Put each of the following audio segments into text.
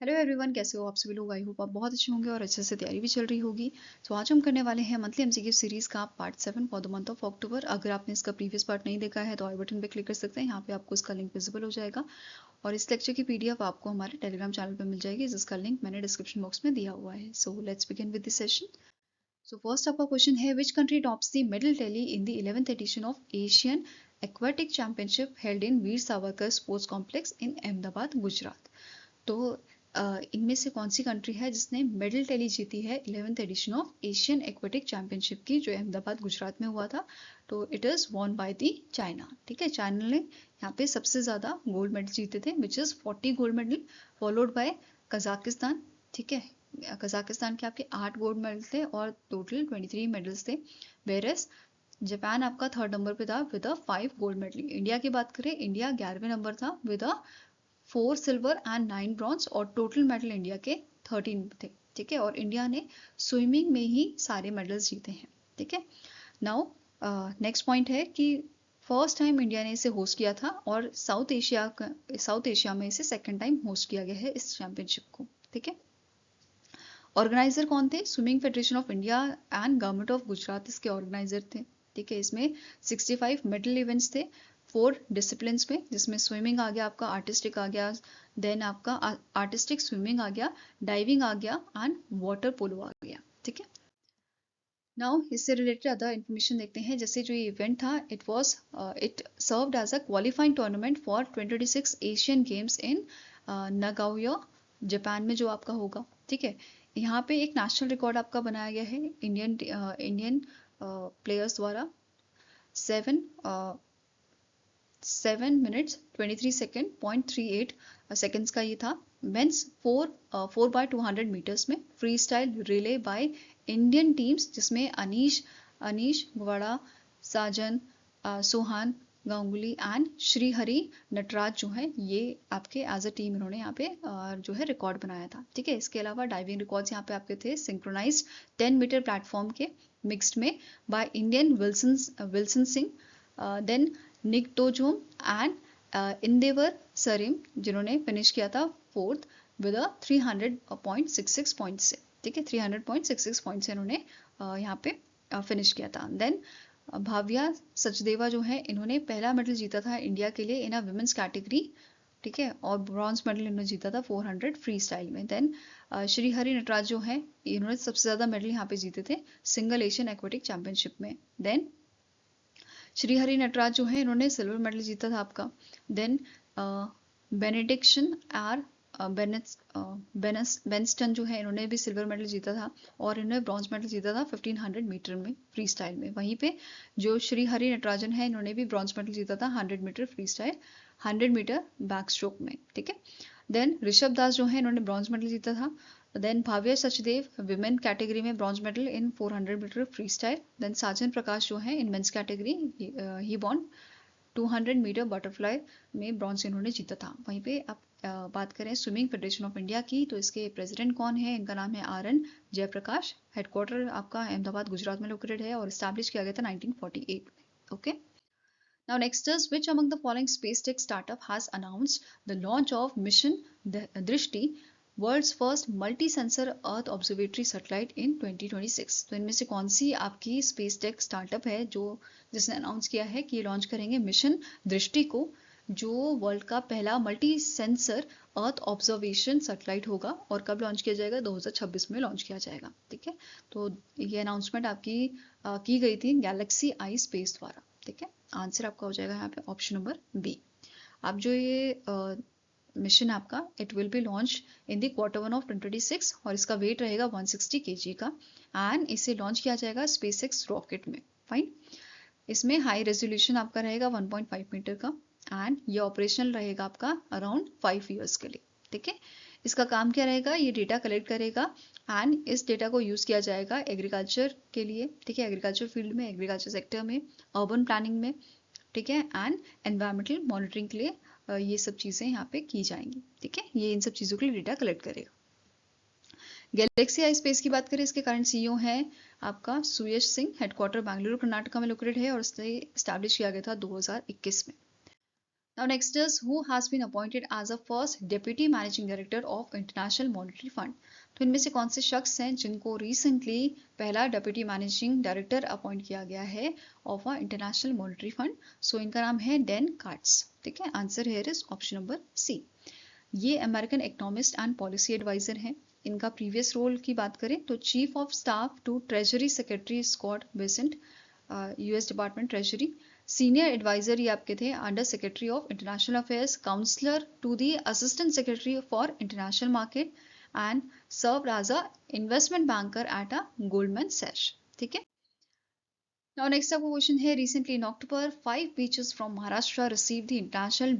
Hello everyone, कैसे हो आप सभी लोग। आई होप आप बहुत अच्छे होंगे और अच्छे से तैयारी भी चल रही होगी। तो आज हम करने वाले हैं मंथली एमसीक्यू सीरीज का part 7 for the month of October. अगर आपने इसका प्रीवियस पार्ट नहीं देखा है तो आई बटन पे क्लिक कर सकते हैं, यहाँ पे आपको इसका लिंक विजिबल हो जाएगा। और इस लेक्चर की पीडीएफ आपको हमारे टेलीग्राम चैनल पर मिल जाएगी, जिसका लिंक मैंने डिस्क्रिप्शन बॉक्स में दिया हुआ है। So let's begin with this session. So first आपका क्वेश्चन है, which country tops the medal tally in the 11th edition of Asian aquatic championship held in Veer Savarkar sports complex in Ahmedabad, Gujarat. तो इनमें से कौन सी कंट्री है जिसने मेडल टैली जीती है 11th edition of Asian aquatic championship की, जो अहमदाबाद गुजरात में हुआ था। तो it is won by the China. ठीक है, चाइना ने यहाँ पे सबसे ज्यादा गोल्ड मेडल जीते थे, which is 40 gold medal, followed by Kazakhstan. ठीक है, कजाकिस्तान के आपके 8 गोल्ड मेडल थे और टोटल 23 मेडल्स थे। वेरस जापान आपका थर्ड नंबर पे था विद 5 गोल्ड मेडल। इंडिया की बात करें, इंडिया 11वें नंबर था विद 4 सिल्वर एंड 9 ब्रॉन्ज, और टोटल मेडल इंडिया के 13 थे। ठीक है, और इंडिया ने स्विमिंग में ही सारे मेडल्स जीते हैं। ठीक है, नाउ नेक्स्ट पॉइंट है कि फर्स्ट टाइम इंडिया ने इसे होस्ट किया था और साउथ एशिया में इसे सेकंड टाइम होस्ट किया गया है इस चैंपियनशिप को। ठीक है, ऑर्गेनाइजर कौन थे? Swimming federation of India and government of Gujarat इसके ऑर्गेनाइजर थे। ठीक है, इसमें 65 मेडल इवेंट्स थे 4 डिसिप्लिन में, जिसमें स्विमिंग आ गया, आपका आर्टिस्टिक आ गया, देन आपका आर्टिस्टिक स्विमिंग आ गया, डाइविंग आ गया एंड वाटर पोलो आ गया। ठीक है, नाउ इससे रिलेटेड अदर इन्फॉर्मेशन देखते हैं। जैसे जो ये इवेंट था, it served as a qualifying tournament for 2026 Asian games in Nagoya, Japan में जो आपका होगा। ठीक है, यहाँ पे एक नेशनल रिकॉर्ड आपका बनाया गया है इंडियन प्लेयर्स द्वारा। 7 minutes 23 सेकेंड 0.38 सेकेंड्स का ये था। मेंस 4x200 मीटर्स में free style relay by Indian teams, जिसमें अनीश गुवाड़ा, साजन, सुहान गांगुली एंड श्रीहरि नटराज जो है, ये आपके एज अ टीम इन्होंने यहाँ पे जो है रिकॉर्ड बनाया था। ठीक है, इसके अलावा डाइविंग रिकॉर्ड्स यहाँ पे आपके थे सिंक्रोनाइज्ड 10 मीटर प्लेटफॉर्म के मिक्स्ड में by Indian Wilson Singh, then Nik Tojom and Indevar Sarim, जिन्होंने फिनिश किया था 4th विद 300.66 पॉइंट से। ठीक है, 300.66 पॉइंट से इन्होंने यहाँ पे फिनिश किया था। देन भाविया सचदेवा जो है, इन्होंने पहला मेडल जीता था इंडिया के लिए इन अ वुमेन्स कैटेगरी। ठीक है, और ब्रॉन्ज मेडल इन्होंने जीता था 400 फ्री स्टाइल में। देन श्रीहरि नटराज जो है, इन्होंने सबसे ज्यादा मेडल यहाँ पे जीते थे सिंगल एशियन एक्वेटिक चैंपियनशिप में। देन श्रीहरि नटराज जो है, इन्होंने सिल्वर मेडल जीता था आपका। देन बेनेडिक्शन आर बेनस्टन जो है, इन्होंने भी सिल्वर मेडल जीता था और इन्होंने ब्रॉन्ज मेडल जीता था 1500 मीटर में फ्री स्टाइल में। वहीं पे जो श्री हरि नटराजन है, इन्होंने भी ब्रॉन्ज मेडल जीता था 100 metre freestyle, 100 metre backstroke में। ठीक है, देन ऋषभ दास जो है, इन्होंने ब्रॉन्ज मेडल जीता था। Then Bhavya Sachdeva women category में bronze medal in 400 meter freestyle. Then Sajan Prakash जो है, in men's category he won 200 meter butterfly में ब्रॉन्ज इन्होंने जीता था। वहीं पे आप बात करें स्विमिंग फेडरेशन ऑफ इंडिया की, तो इसके प्रेसिडेंट कौन है? इनका नाम है RN जयप्रकाश। हेडक्वार्टर आपका अहमदाबाद गुजरात में लोकेटेड है और स्टैब्लिश किया गया था 1948 में। Okay, now next is, which among the following space tech startup has announced the launch of mission Drishti, world's first multi sensor earth observatory satellite in 2026। तो इनमें से कौन सी आपकी स्पेस टेक स्टार्टअप है जिसने अनाउंस किया है कि ये लॉन्च करेंगे मिशन दृष्टि को, जो वर्ल्ड का पहला multi sensor earth observation satellite होगा। और कब लॉन्च किया जाएगा? 2026 में लॉन्च किया जाएगा। ठीक है, तो ये अनाउंसमेंट आपकी की गई थी गैलेक्सी आई स्पेस द्वारा। ठीक है, आंसर आपका हो जाएगा यहाँ पे ऑप्शन नंबर बी। आप जो ये मिशन आपका, it will be launch in the Q1 of 2026 और इसका वेट रहेगा 160 kg का, एंड इसे लॉन्च किया जाएगा स्पेसएक्स रॉकेट में। फाइन, इसमें हाई रेजोल्यूशन आपका रहेगा 1.5 मीटर का, एंड ये ऑपरेशनल रहेगा आपका अराउंड 5 ईयर्स के लिए। ठीक है, इसका काम क्या रहेगा? ये डेटा कलेक्ट करेगा एंड इस डेटा को यूज किया जाएगा एग्रीकल्चर के लिए। ठीक है, एग्रीकल्चर फील्ड में, एग्रीकल्चर सेक्टर में, अर्बन प्लानिंग में। ठीक है, एंड एनवायरमेंटल मॉनिटरिंग के लिए ये सब चीजें यहाँ पे की जाएंगी। ठीक है, ये इन सब चीजों के लिए डेटा कलेक्ट करेगा। गैलेक्सी आई स्पेस की बात करें, इसके करंट CEO है आपका सुयश सिंह। हेडक्वार्टर बेंगलुरु कर्नाटका में लोकेटेड है और इसे स्टैब्लिश किया गया था 2021 में। Now next is who has been appointed as a first deputy managing director of International Monetary Fund. तो इनमें से कौन से शख्स हैं जिनको रिसेंटली पहला डेप्यूटी मैनेजिंग डायरेक्टर अपॉइंट किया गया है of a international monetary fund? So इनका नाम है डैन कार्ट्स. ठीक है, answer here is option number C. ये American economist and policy adviser हैं. इनका प्रीवियस रोल की बात करें तो chief of staff to treasury secretary Scott Bessent, US department treasury. Senior adviser ये आपके थे under secretary of international affairs, counsellor to the assistant secretary for international market and serve as a investment banker at a Goldman Sachs. ठीक है. Now next आपको question है, recently in October 5 beaches from Maharashtra received the international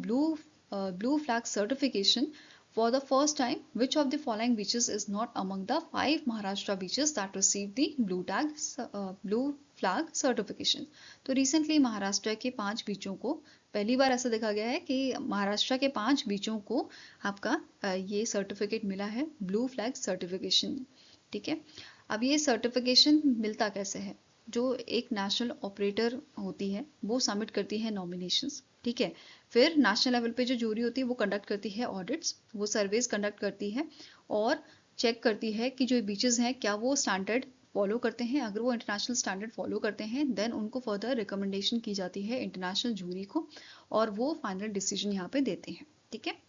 blue flag certification for the first time. Which of the following beaches is not among the 5 Maharashtra beaches that received the blue flag certification? तो recently Maharashtra के 5 बीचों को पहली बार ऐसा देखा गया है कि महाराष्ट्र के 5 बीचों को आपका ये सर्टिफिकेट मिला है ब्लू फ्लैग सर्टिफिकेशन. ठीक है. अब ये सर्टिफिकेशन मिलता कैसे है? जो एक नेशनल ऑपरेटर होती है वो सबमिट करती है नॉमिनेशंस. ठीक है. फिर नेशनल लेवल पे जो जूरी होती है वो कंडक्ट करती है ऑडिट्स, वो सर्वेज कंडक्ट करती है और चेक करती है कि जो बीचेस हैं क्या वो स्टैंडर्ड फॉलो करते हैं. अगर वो इंटरनेशनल स्टैंडर्ड फॉलो करते हैं देन उनको फर्दर रिकमेंडेशन की जाती है इंटरनेशनल जूरी को और वो फाइनल डिसीजन यहाँ पे देते हैं. ठीक है.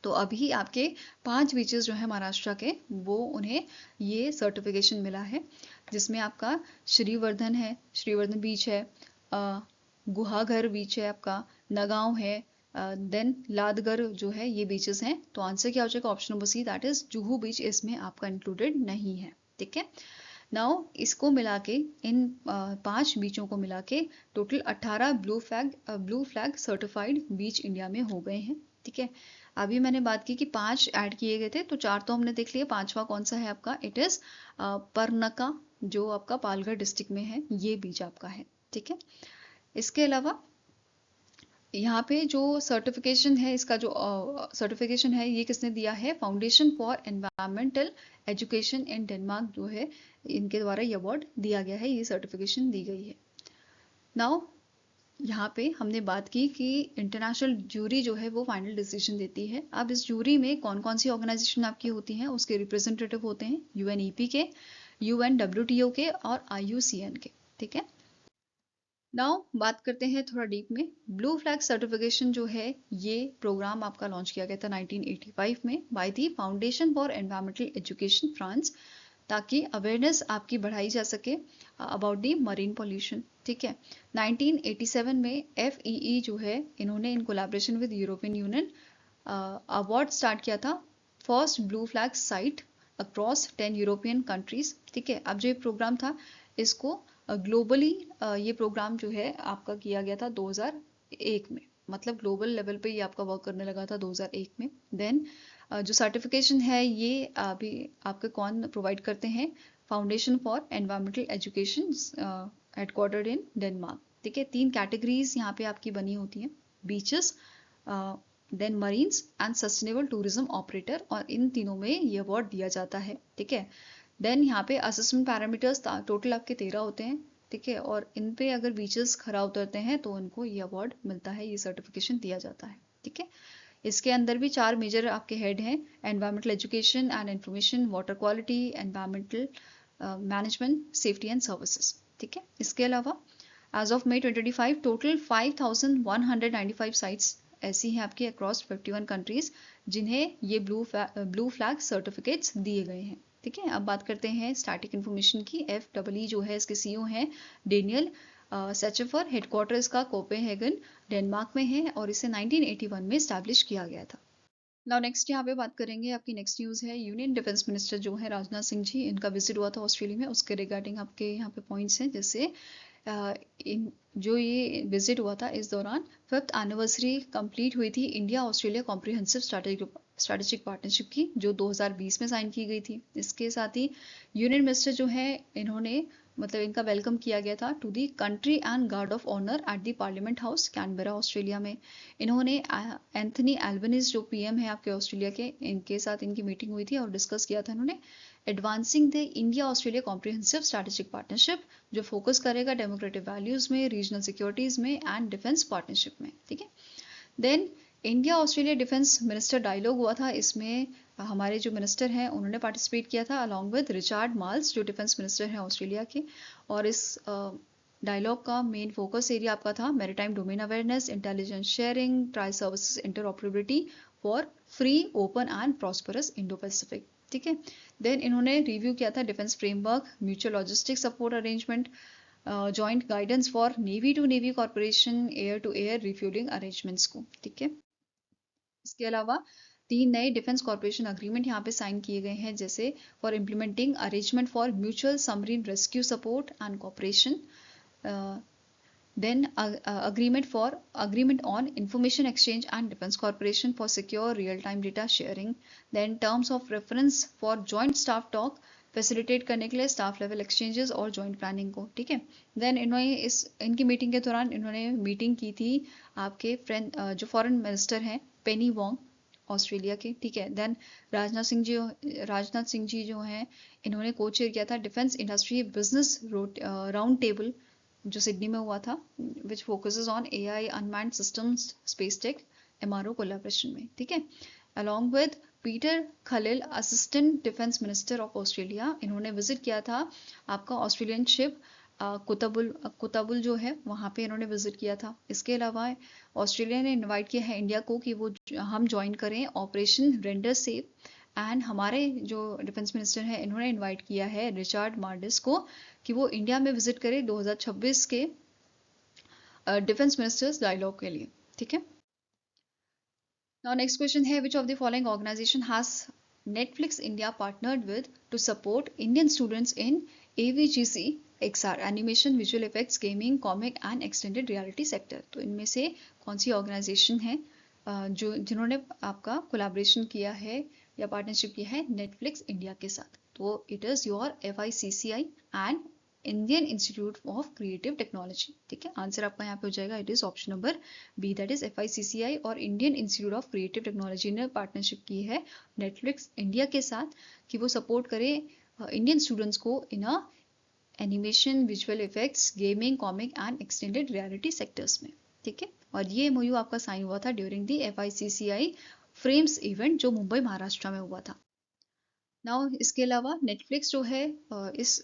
तो अभी आपके 5 बीचेस जो है महाराष्ट्र के वो उन्हें ये सर्टिफिकेशन मिला है, जिसमें आपका श्रीवर्धन है, श्रीवर्धन बीच है, गुहागर बीच है, आपका नगांव है, देन लादगर जो है, ये बीचेस हैं. तो आंसर क्या हो जाएगा? Option number C, that is Juhu beach इसमें आपका इंक्लूडेड नहीं है. ठीक है. नाउ इसको मिला के इन 5 बीचों को मिला के टोटल 18 ब्लू फ्लैग सर्टिफाइड बीच इंडिया में हो गए हैं. ठीक है. अभी मैंने बात की कि 5 ऐड किए गए थे तो 4 तो हमने देख लिया. 5वां कौन सा है आपका? इट इज परनका, जो आपका पालघर डिस्ट्रिक्ट में है, ये बीच आपका है. ठीक है. इसके अलावा यहाँ पे जो सर्टिफिकेशन है, इसका जो सर्टिफिकेशन है ये किसने दिया है? Foundation for environmental education in Denmark जो है, इनके द्वारा ये अवार्ड दिया गया है, ये सर्टिफिकेशन दी गई है. नाउ यहाँ पे हमने बात की कि इंटरनेशनल जूरी जो है वो फाइनल डिसीजन देती है. अब इस जूरी में कौन कौन सी ऑर्गेनाइजेशन आपकी होती हैं, उसके रिप्रेजेंटेटिव होते हैं UNEP के, UNWTO के और IUCN के. ठीक है. नाउ बात करते हैं थोड़ा डीप में. ब्लू फ्लैग सर्टिफिकेशन जो है ये प्रोग्राम आपका लॉन्च किया गया था 1985 में by the foundation for environmental education France, ताकि अवेयरनेस आपकी बढ़ाई जा सके अबाउट दी मरीन पॉल्यूशन. ठीक है. 1987 में FEE जो है इन्होंने in collaboration with European union award start किया था first blue flag site across 10 European countries. ठीक है. अब जो ये प्रोग्राम था इसको ग्लोबली ये प्रोग्राम जो है आपका किया गया था 2001 में, मतलब ग्लोबल लेवल पे ये आपका वर्क करने लगा था 2001 में. देन जो सर्टिफिकेशन है ये अभी आपके कौन प्रोवाइड करते हैं? Foundation for environmental education headquartered in Denmark. ठीक है. 3 कैटेगरीज यहाँ पे आपकी बनी होती हैं, beaches, then marinas and sustainable tourism operator, और इन तीनों में ये अवार्ड दिया जाता है. ठीक है. देन यहाँ पे असेसमेंट पैरामीटर्स टोटल आपके 13 होते हैं. ठीक है. और इन पे अगर बीचेस खरा उतरते हैं तो उनको ये अवार्ड मिलता है, ये सर्टिफिकेशन दिया जाता है. ठीक है. इसके अंदर भी 4 मेजर आपके हेड हैं, environmental education and information, water quality, environmental management, safety and services. ठीक है. इसके अलावा as of May 2025 total 5195 sites ऐसी हैं आपकी अक्रॉस 51 कंट्रीज जिन्हें ये ब्लू फ्लैग सर्टिफिकेट्स दिए गए हैं. ठीक है. अब बात करते हैं स्टैटिक इन्फॉर्मेशन की. FEE जो है इसके CEO हैं डेनियल सेचेफर, हेडक्वार्टर इसका कोपेनहेगन डेनमार्क में है और इसे 1981 में स्टैब्लिश किया गया था. नाउ नेक्स्ट यहाँ पे बात करेंगे, आपकी नेक्स्ट न्यूज़ है यूनियन डिफेंस मिनिस्टर जो है राजनाथ सिंह जी, इनका विजिट हुआ था ऑस्ट्रेलिया में, उसके रिगार्डिंग आपके यहाँ पे पॉइंट्स हैं. जैसे जो ये विजिट हुआ था इस दौरान 5th एनिवर्सरी कंप्लीट हुई थी India Australia comprehensive strategic partnership की, जो 2020 में साइन की गई थी. इसके साथ ही यूनियन मिनिस्टर जो है इन्होंने मतलब इनका वेलकम किया गया था to the country and guard of honour at the parliament house Canberra Australia में. इन्होंने एंथनी एल्बनीज जो PM है आपके ऑस्ट्रेलिया के, इनके साथ इनकी मीटिंग हुई थी और डिस्कस किया था इन्होंने advancing the India Australia comprehensive strategic partnership, जो फोकस करेगा डेमोक्रेटिक वैल्यूज में, रीजनल सिक्योरिटीज में एंड डिफेंस पार्टनरशिप में. ठीक है. Then India Australia defence minister dialogue हुआ था, इसमें हमारे जो मिनिस्टर हैं उन्होंने पार्टिसिपेट किया था अलॉन्ग विद रिचार्ड माल्स जो डिफेंस मिनिस्टर हैं ऑस्ट्रेलिया के। और इस डायलॉग का मेन फोकस एरिया आपका था maritime domain awareness, intelligence sharing, tri services interoperability for free open and prosperous Indo Pacific. ठीक है। देन इन्होंने रिव्यू किया था defence framework, mutual logistic support arrangement, joint guidance for navy to navy corporation air to air refuelling arrangements को। ठीक है। इसके अलावा 3 नए डिफेंस कॉर्पोरेशन अग्रीमेंट यहाँ पे साइन किए गए हैं, जैसे for implementing arrangement for mutual submarine rescue support and cooperation, then agreement on information exchange and defense corporation for secure real-time data sharing, then terms of reference for joint staff talk facilitate करने के लिए staff level exchanges और joint planning को। ठीक है। Then इन्होंने इनकी meeting के दौरान इन्होंने मीटिंग की थी आपके फ्रेंड जो फॉरेन मिनिस्टर हैं पेनी वोंग ऑस्ट्रेलिया के। ठीक है। देन राजनाथ सिंह जी जो हैं इन्होंने को चेयर किया था defence industry business round table जो सिडनी में हुआ था, which focuses on AI unmanned systems space tech MRO collaboration में। ठीक है। Along with Peter Khalil assistant defence minister of Australia, इन्होंने विजिट किया था आपका ऑस्ट्रेलियन शिप कुताबुल जो है वहाँ पे इन्होंने विजिट किया था। इसके अलावा ऑस्ट्रेलिया ने इनवाइट किया है इंडिया को कि वो हम ज्वाइन करें ऑपरेशन रेंडर सेफ, एंड हमारे जो डिफेंस मिनिस्टर हैं इन्होंने इनवाइट किया है रिचार्ड मार्डिस को कि वो इंडिया में विजिट करे 2026 के डिफेंस मिनिस्टर्स डायलॉग के लिए। ठीक है। नाउ नेक्स्ट क्वेश्चन है which of the following organisation has Netflix India partnered with to support Indian students in AVGC XR animation visual effects gaming comic and extended reality sector. तो इनमें से कौन सी organisation है जो जिन्होंने आपका कोलैबोरेशन किया है या पार्टनरशिप किया है नेटफ्लिक्स इंडिया के साथ? तो it is your FICCI and Indian institute of creative technology. ठीक है। आंसर आपका यहाँ पे हो जाएगा, it is option number B, that is FICCI और Indian institute of creative technology ने पार्टनरशिप की है नेटफ्लिक्स इंडिया के साथ कि वो सपोर्ट करे इंडियन स्टूडेंट्स को इन animation visual effects gaming comic and extended reality sectors में। ठीक है। और ये MOU आपका साइन हुआ था during the FICCI frames event जो मुंबई महाराष्ट्र में हुआ था। नाउ इसके अलावा नेटफ्लिक्स जो है इस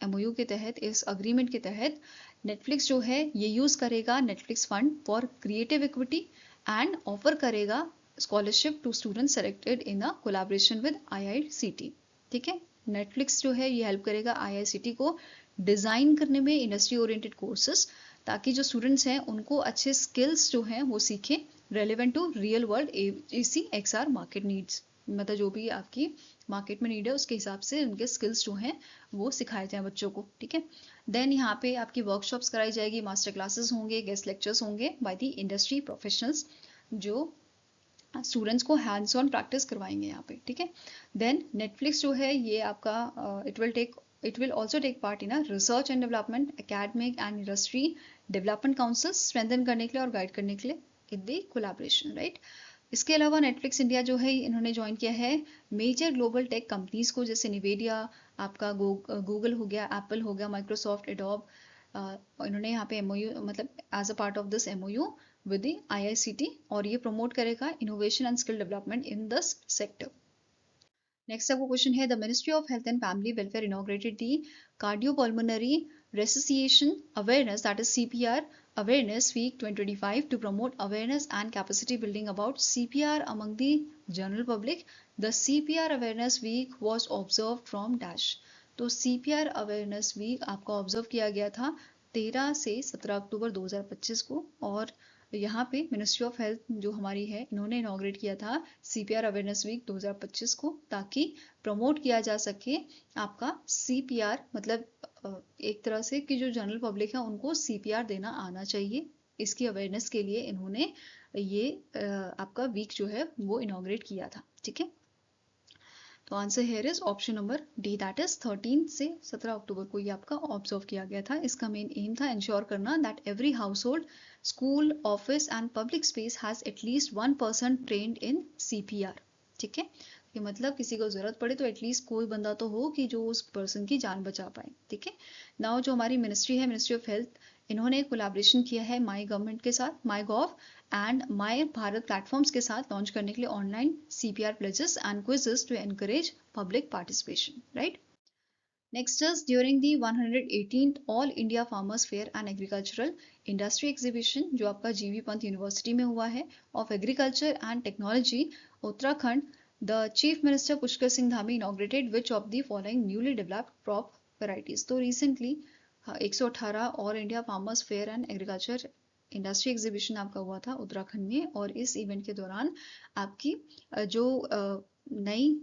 MOU के तहत, इस अग्रीमेंट के तहत नेटफ्लिक्स जो है ये यूज़ करेगा Netflix fund for creative equity and offer करेगा scholarship to student selected in a collaboration with IICT। ठीक है। नेटफ्लिक्स जो है ये हेल्प करेगा IICT को डिज़ाइन करने में इंडस्ट्री ओरिएंटेड कोर्सेज, ताकि जो स्टूडेंट्स हैं उनको अच्छे स्किल्स जो हैं वो सीखें relevant to real world AVGC XR market needs, मतलब जो भी आपकी मार्केट में नीड है उसके हिसाब से उनके स्किल्स जो हैं वो सिखाए जाएं बच्चों को। ठीक है। देन यहाँ पे आपकी वर्कशॉप्स कराई जाएगी, मास्टर क्लासेस होंगे, गेस्ट लेक्चर्स होंगे बाय द इंडस्ट्री प्रोफेशनल्स जो स्टूडेंट्स को हैंड्स ऑन प्रैक्टिस करवाएंगे यहाँ पे। ठीक है। देन नेटफ्लिक्स जो है ये आपका it will also take part in research and development academic and industry development council strengthen करने के लिए और गाइड करने के लिए इन दी कोलैबोरेशन, राइट। इसके अलावा नेटफ्लिक्स इंडिया जो है इन्होंने ज्वाइन किया है मेजर ग्लोबल टेक कंपनीज को, जैसे निवेडिया, आपका गूगल हो गया, एप्पल हो गया, माइक्रोसॉफ्ट, एडोब। इन्होंने यहाँ पे MOU मतलब as a part of this MOU with the IICT, और ये प्रमोट करेगा innovation and skill development in this sector. Next आपको क्वेश्चन है the ministry of health and family welfare inaugurated the cardiopulmonary resuscitation awareness that is CPR Awareness Week 2025 to promote awareness and capacity building about CPR among the general public. The CPR Awareness Week was observed from dash. तो CPR Awareness Week आपका observe किया गया था 13 से 17 अक्टूबर 2025 को, और यहाँ पे मिनिस्ट्री ऑफ हेल्थ जो हमारी है इन्होंने इनॉग्रेट किया था CPR अवेयरनेस वीक 2025 को, ताकि प्रमोट किया जा सके आपका CPR, मतलब एक तरह से कि जो जनरल पब्लिक है उनको CPR देना आना चाहिए। इसकी अवेयरनेस के लिए इन्होंने ये आपका वीक जो है वो इनॉग्रेट किया था। ठीक है। तो answer here is option number D, that is 13 से 17 अक्टूबर को ये आपका ऑब्जर्व किया गया था। इसका मेन एम था इंश्योर करना that every household, school, office and public space has at least 1 person trained in CPR। ठीक है। कि मतलब किसी को जरूरत पड़े तो एटलीस्ट कोई बंदा तो हो कि जो उस पर्सन की जान बचा पाए। ठीक है। नाउ जो हमारी मिनिस्ट्री है, मिनिस्ट्री ऑफ हेल्थ, इन्होंने कोलैबोरेशन किया है माई गवर्नमेंट के साथ, my gov and my Bharat platforms के साथ लॉन्च करने के लिए online CPR pledges and quizzes to encourage public participation, right. Next is during the 118th All India Farmers Fair and Agricultural Industry Exhibition जो आपका GV Pant university में हुआ है of Agriculture and Technology Uttarakhand, the Chief Minister Pushkar Singh Dhami inaugurated which of the following newly developed crop varieties। तो recently 118 all India farmers fair and agriculture industry exhibition आपका हुआ था उत्तराखंड में, और इस इवेंट के दौरान आपकी जो नई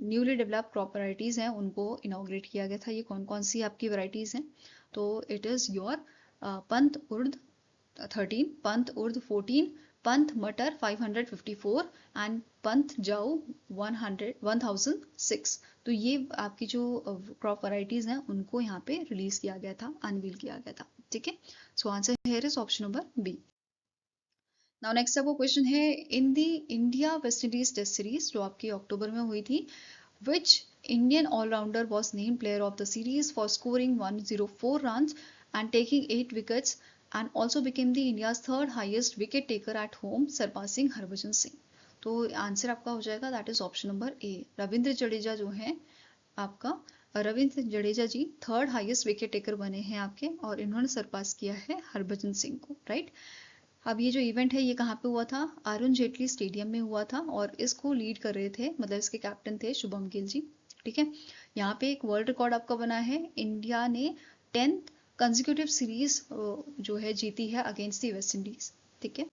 न्यूली डेवलप क्रॉप वैरायटीज़ हैं उनको इनॉग्रेट किया गया था। ये कौन कौन सी आपकी वैरायटीज़ हैं? तो इट इज़ योर पंत उर्द 13, पंत उर्द 14, पंत मटर 554 एंड पंत जाऊ 1006। तो ये आपकी जो क्रॉप वैरायटीज़ हैं उनको यहाँ पे रिलीज किया गया था, अनवील किया गया था, ठीक है। So answer here is option number B. Now next आपको क्वेश्चन है, in the India West Indies test series जो आपकी अक्टूबर में हुई थी, which Indian all-rounder was named player of the series for scoring 104 runs and taking 8 wickets and also became the India's third highest wicket taker at home, surpassing Harbhajan Singh. तो answer आपका हो जाएगा that is option number ए, रविंद्र जडेजा जो है आपका, रविंद्र जडेजा जी third highest wicket taker बने हैं आपके, और इन्होंने सरपास किया है हरभजन सिंह को, राइट। अब ये जो इवेंट है ये कहाँ पे हुआ था? अरुण जेटली स्टेडियम में हुआ था, और इसको लीड कर रहे थे, मतलब इसके कैप्टन थे शुभम गिल जी, ठीक है। यहाँ पे एक वर्ल्ड रिकॉर्ड आपका बना है, इंडिया ने 10th कंसेक्यूटिव सीरीज जो है जीती है अगेंस्ट द वेस्ट इंडीज, ठीक है।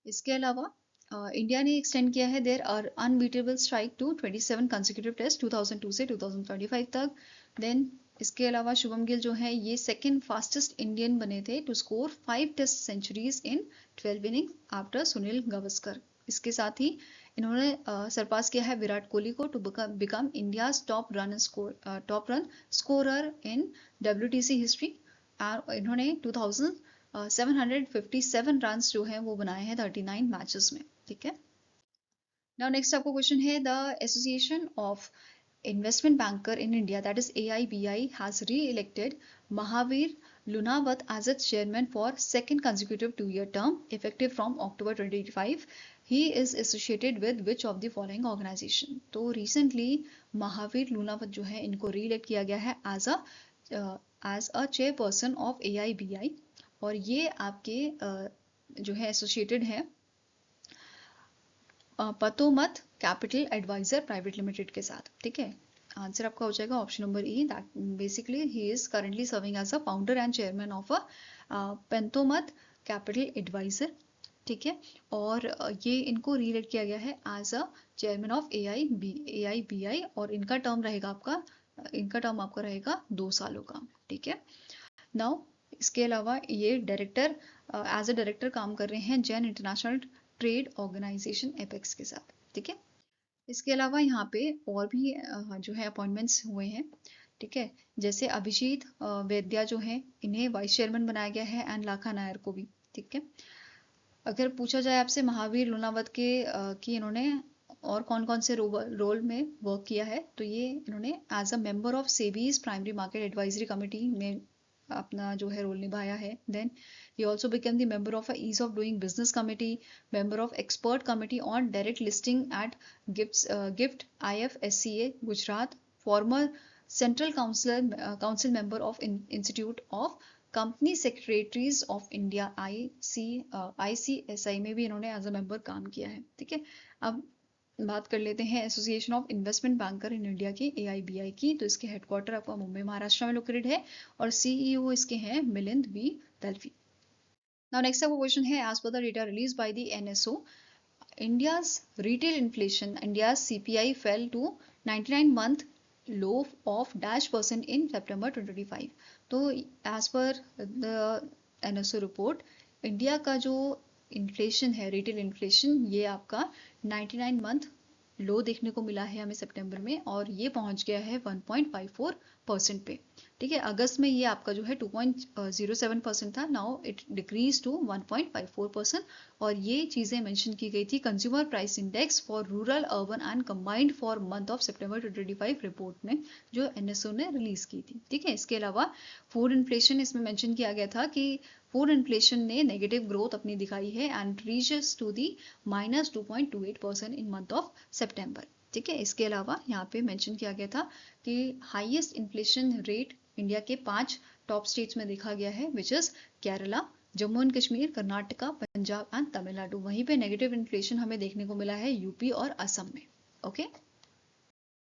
इसके अलावा इंडिया ने एक्सटेंड किया है their unbeatable strike to 27 consecutive test 2002 से 2025 तक। देन इसके अलावा शुभम गिल जो है ये सेकेंड फास्टेस्ट इंडियन बने थे to score 5 test centuries in 12 innings after Sunil Gavaskar. इसके साथ ही इन्होंने सरपास किया है विराट कोहली को to become India's top run scorer in WTC history. इन्होंने 2757 रन जो है वो बनाए हैं 39 मैचेस में, ठीक है। नाउ नेक्स्ट आपको क्वेश्चन है, the association of Investment Banker in India, that is AIBI, has re-elected Mahavir Lunawat as its chairman for second consecutive 2-year term, effective from October 2025. He is associated with which of the following organization? तो recently Mahavir Lunawat जो है इनको re-elect किया गया है as a chairperson of AIBI, और ये आपके जो है एसोसिएटेड है Pantomath capital adviser private limited के साथ, ठीक है। आंसर आपका हो जाएगा option number E, that basically ही is currently serving as a founder and chairman of Pantomath capital adviser, ठीक है। और ये इनको रीइलेक्ट किया गया है as a chairman of AIBI, और इनका टर्म आपका रहेगा 2 सालों का, ठीक है। नाउ इसके अलावा ये डायरेक्टर एज अ डायरेक्टर काम कर रहे हैं Jain international trade organisation apex के साथ, ठीक है। इसके अलावा यहाँ पे और भी जो है अपॉइंटमेंट्स हुए हैं, ठीक है। जैसे अभिजीत वैद्या जो है इन्हें वाइस चेयरमैन बनाया गया है, एंड लाखा नायर को भी, ठीक है। अगर पूछा जाए आपसे महावीर लूनावत के कि इन्होंने और कौन कौन से रोल में वर्क किया है, तो ये इन्होंने as a member of SEBI's primary market advisory committee में अपना जो है रोल निभाया है। Then he also became the member of a ease of doing business committee, member of expert committee on direct listing at gift IFSCA Gujarat, former central council member of institute of company secretaries of India ICSI में भी इन्होंने as a member काम किया है, ठीक है। अब बात कर लेते हैं association of investment banker in India की AIBI की। तो इसके हेडक्वार्टर आपका मुंबई महाराष्ट्र में लोकेटेड है, और CEO इसके हैं Milind V Dalvi. Now next आपको क्वेश्चन है, as per the data release by the NSO, India's retail inflation, India's CPI fell to 99 month low of -% in September 2025। तो as per the NSO report India का जो inflation है, retail inflation, ये आपका 99 month लो देखने को मिला है हमें सितंबर में, और ये पहुंच गया है 1.54% पे, ठीक है, अगस्त में ये आपका जो है 2.07% था, नाउ इट डिक्रीज टू 1.54%। और ये चीज़ें मेंशन की गई थी consumer price index for rural urban and combined for month of September 2025 report में जो एनएसओ ने रिलीज की थी। ठीक है, इसके अलावा फूड इन्फ्लेशन इसमें मेंशन किया गया था कि फूड इन्फ्लेशन ने नेगेटिव ग्रोथ अपनी दिखाई है and reaches to the -2.28% in month of September. ठीक है, इसके अलावा यहाँ पे मेंशन किया गया था कि हाईएस्ट इन्फ्लेशन रेट इंडिया के 5 टॉप स्टेट्स में देखा गया है, which is Kerala, Jammu and Kashmir, Karnataka, Punjab and Tamil Nadu. वहीं पे नेगेटिव इन्फ्लेशन हमें देखने को मिला है यूपी और असम में। ओके,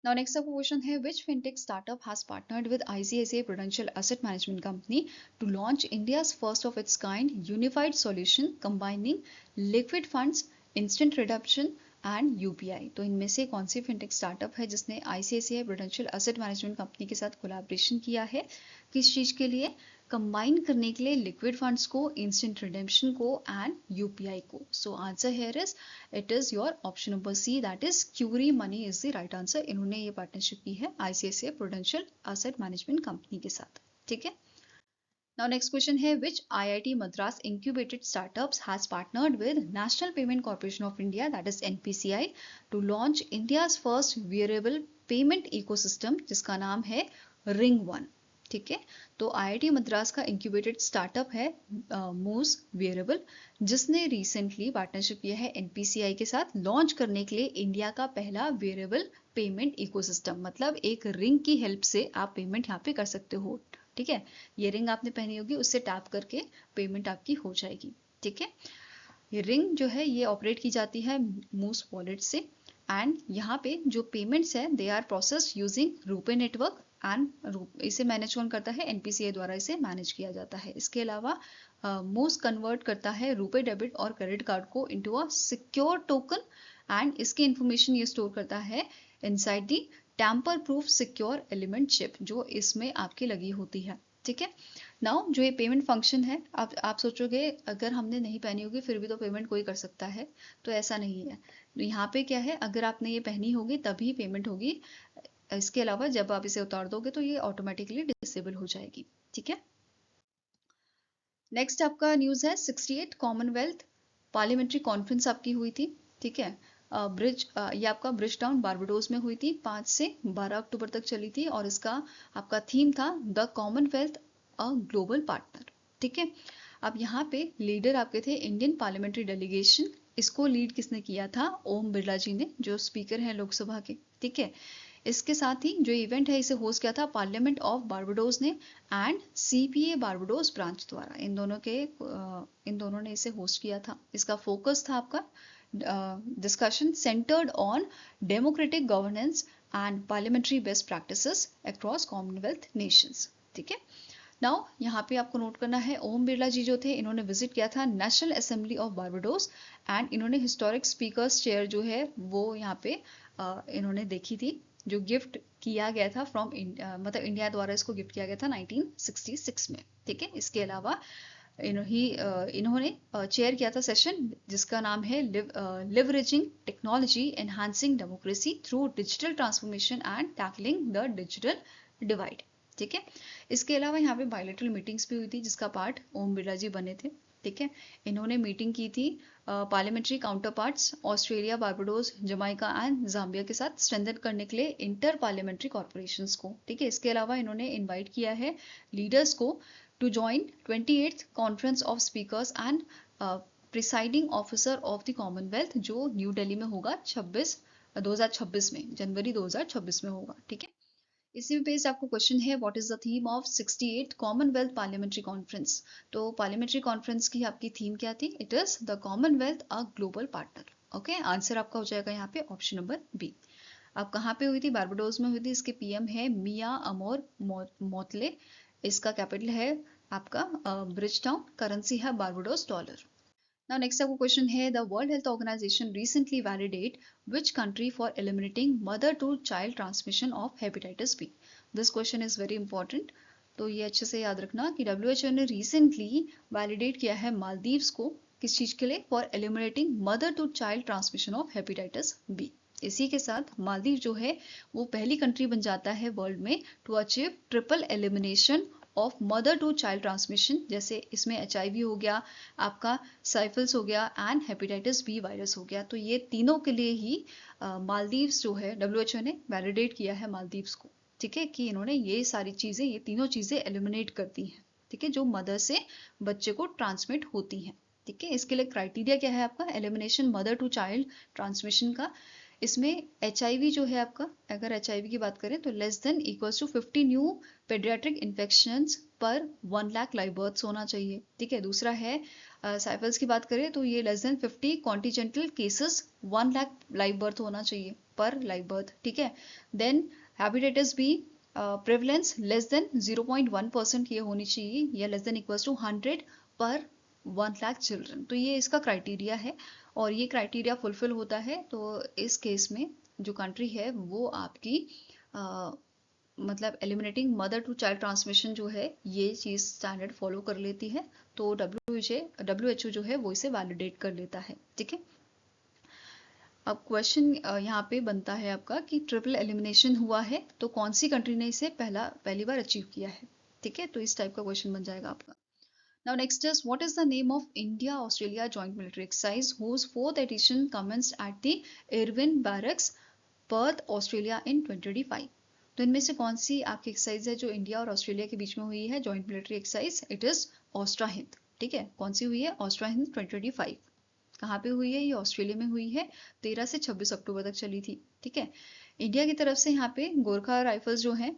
नाउ नेक्स्ट आपका क्वेश्चन है which fintech startup has partnered with ICICI Prudential Asset Management Company to launch India's first of its kind unified solution combining liquid funds, instant redemption and UPI। तो इनमें से कौन सी fintech startup है जिसने ICICI Prudential Asset Management Company के साथ collaboration किया है, किस चीज के लिए? कंबाइन करने के लिए लिक्विड फंड्स को, इंस्टेंट रिडेम्पशन को एंड UPI को। So answer here is it is your option number C, that is Curie money is the right answer. इन्होंने ये पार्टनरशिप की है ICICI Prudential Asset Management Company के साथ। ठीक है, now next question है which IIT Madras incubated startups has partnered with National Payment Corporation of India, that is NPCI, to launch India's first wearable payment ecosystem जिसका नाम है Ring One। ठीक है, तो IIT मद्रास का इंक्यूबेटेड स्टार्टअप है मूज वेयरेबल, जिसने रिसेंटली पार्टनरशिप किया है NPCI के साथ लॉन्च करने के लिए इंडिया का पहला वेयरेबल पेमेंट इकोसिस्टम। मतलब एक रिंग की हेल्प से आप पेमेंट यहाँ पे कर सकते हो। ठीक है, ये रिंग आपने पहनी होगी, उससे टैप करके पेमेंट आपकी हो जाएगी। ठीक है, ये रिंग जो है ये ऑपरेट की जाती है मूज वॉलेट से एंड यहाँ पे जो पेमेंट्स है they are process using RuPay network and इसे मैनेज कौन करता है? NPCI द्वारा इसे मैनेज किया जाता है। इसके अलावा मूज कन्वर्ट करता है रूपे डेबिट और क्रेडिट कार्ड को into a secure token and इसकी इंफॉर्मेशन ये स्टोर करता है inside the tamper proof secure element chip जो इसमें आपकी लगी होती है। ठीक है, नाउ जो ये पेमेंट फंक्शन है, आप सोचोगे अगर हमने नहीं पहनी होगी फिर भी तो पेमेंट कोई कर सकता है, तो ऐसा नहीं है। तो यहाँ पे क्या है, अगर आपने ये पहनी होगी तभी पेमेंट होगी, इसके अलावा जब आप इसे उतार दोगे तो ये ऑटोमेटिकली डिसेबल हो जाएगी। ठीक है, नेक्स्ट आपका न्यूज है 68 कॉमनवेल्थ पार्लियामेंट्री कॉन्फ्रेंस आपकी हुई थी। ठीक है, ये आपका ब्रिज टाउन बारबाडोस में हुई थी, 5 से 12 अक्टूबर तक चली थी और इसका आपका थीम था the Commonwealth a global partner. ठीक है, अब यहाँ पे लीडर आपके थे इंडियन पार्लियामेंट्री डेलीगेशन, इसको लीड किसने किया था? ओम बिरला जी ने, जो स्पीकर हैं लोकसभा के। ठीक है, इसके साथ ही जो इवेंट है इसे होस्ट किया था पार्लियामेंट ऑफ बारबाडोस ने एंड CPA बारबाडोस ब्रांच द्वारा, इन दोनों ने इसे होस्ट किया था। इसका फोकस था आपका discussion centred on democratic governance and parliamentary best practices across Commonwealth Nations. ठीक है, नाउ यहाँ पे आपको नोट करना है ओम बिरला जी जो थे इन्होंने विजिट किया था national assembly of Barbados and इन्होंने हिस्टोरिक स्पीकर्स चेयर जो है वो यहाँ पे इन्होंने देखी थी, जो गिफ्ट किया गया था फ्रॉम मतलब इंडिया द्वारा इसको गिफ्ट किया गया था 1966 में। ठीक है, इसके अलावा इन्होंने चेयर किया था सेशन जिसका नाम है leveraging technology enhancing democracy through digital transformation and tackling the digital divide. ठीक है, इसके अलावा यहाँ पे बायलैटरल मीटिंग्स भी हुई थी जिसका पार्ट ओम बिरला जी बने थे। ठीक है, इन्होंने मीटिंग की थी parliamentary counter parts Australia, Barbados, Jamaica and Zambia के साथ स्ट्रेंथन करने के लिए इंटर पार्लियामेंट्री कॉर्पोरेशंस को। ठीक है, इसके अलावा इन्होंने इन्वाइट किया है लीडर्स को to join 28th conference of speakers and presiding officer of the commonwealth जो न्यू दिल्ली में होगा 2026 में, जनवरी 2026 में होगा। ठीक है, इसी बेस्ड आपको क्वेश्चन है what is the theme of 68th Commonwealth parliamentary conference. तो पार्लियामेंट्री कॉन्फ्रेंस की आपकी थीम क्या थी? It is the Commonwealth a global partner. Okay, answer आपका हो जाएगा यहाँ पे ऑप्शन नंबर बी। अब कहाँ पे हुई थी? बारबाडोस में हुई थी। इसके PM है मिया अमोर मोतले, इसका कैपिटल है आपका ब्रिज टाउन, करेंसी है बारबाडोस डॉलर। Now next आपको क्वेश्चन है the World Health Organization recently validate which country for eliminating mother to child transmission of hepatitis B. This question is very important. तो ये अच्छे से याद रखना कि WHO ने recently validate किया है मालदीव्स को किस चीज के लिए? For eliminating mother to child transmission of hepatitis B. इसी के साथ मालदीव जो है वो पहली कंट्री बन जाता है वर्ल्ड में to achieve triple elimination of mother to child transmission, जैसे इसमें HIV हो गया, आपका साइफल्स हो गया एंड हेपेटाइटिस बी वायरस हो गया। तो ये तीनों के लिए ही मालदीव्स जो है WHO ने वैलिडेट किया है मालदीव्स को, ठीक है, कि इन्होंने ये सारी चीज़ें, ये तीनों चीज़ें एलिमिनेट करती हैं, ठीक है, जो मदर से बच्चे को ट्रांसमिट होती हैं, ठीक है। इसके लिए क्राइटेरिया क्या है आपका, elimination mother to child transmission का। इसमें HIV जो है आपका, अगर HIV की बात करें तो less than equals to 50 new paediatric infections पर 1 लाख लाइव बर्थ्स होना चाहिए, ठीक है। दूसरा है साइफल्स की बात करें तो ये less than 50 congenital cases 1 lakh live birth होना चाहिए पर लाइव बर्थ, ठीक है। Then hepatitis B prevalence less than 0.1% ये होनी चाहिए, या लेस देन इक्वल्स टू 100 पर 1 लाख चिल्ड्रन। तो ये इसका क्राइटेरिया है और ये क्राइटेरिया फुलफिल होता है तो इस केस में जो कंट्री है वो आपकी मतलब eliminating mother to child transmission जो है ये चीज़ स्टैंडर्ड फॉलो कर लेती है, तो WHO जो है वो इसे वैलिडेट कर लेता है, ठीक है। अब क्वेश्चन यहाँ पे बनता है आपका कि ट्रिपल एलिमिनेशन हुआ है तो कौन सी कंट्री ने इसे पहली बार अचीव किया है, ठीक है। तो इस टाइप का क्वेश्चन बन जाएगा आपका। Now next is, what is the name of India-Australia joint military exercise whose 4th edition commenced at the Irwin Barracks, Perth, Australia in 2025? तो इनमें से कौन सी आपकी एक्सरसाइज है जो इंडिया और ऑस्ट्रेलिया के बीच में हुई है joint military exercise? It is Austrahind, ठीक है। कौन सी हुई है? ऑस्ट्रा हिंद 2025। कहाँ पे हुई है? ये ऑस्ट्रेलिया में हुई है, 13 से 26 अक्टूबर तक चली थी, ठीक है। इंडिया की तरफ से यहाँ पे गोरखा राइफल्स जो हैं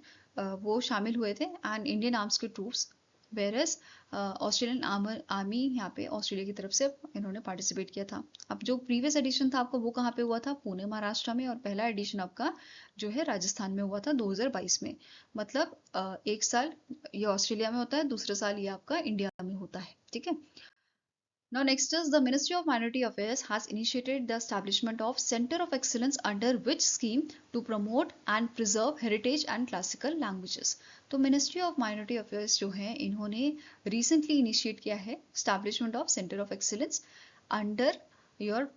वो शामिल हुए थे एंड इंडियन आर्म्स के ट्रूप्स, वेरस ऑस्ट्रेलियन आर्मी यहाँ पे ऑस्ट्रेलिया की तरफ से इन्होंने पार्टिसिपेट किया था। अब जो प्रीवियस एडिशन था आपका वो कहाँ पे हुआ था? पुणे महाराष्ट्र में, और पहला एडिशन आपका जो है राजस्थान में हुआ था 2022 में। मतलब एक साल ये ऑस्ट्रेलिया में होता है, दूसरा साल ये आपका इंडिया में होता है, ठीक है। Now next is, the Ministry of Minority Affairs has initiated the establishment of Center of Excellence under which scheme to promote and preserve heritage and classical languages? तो Ministry of Minority Affairs जो है इन्होंने recently initiate किया है establishment of Center of Excellence under your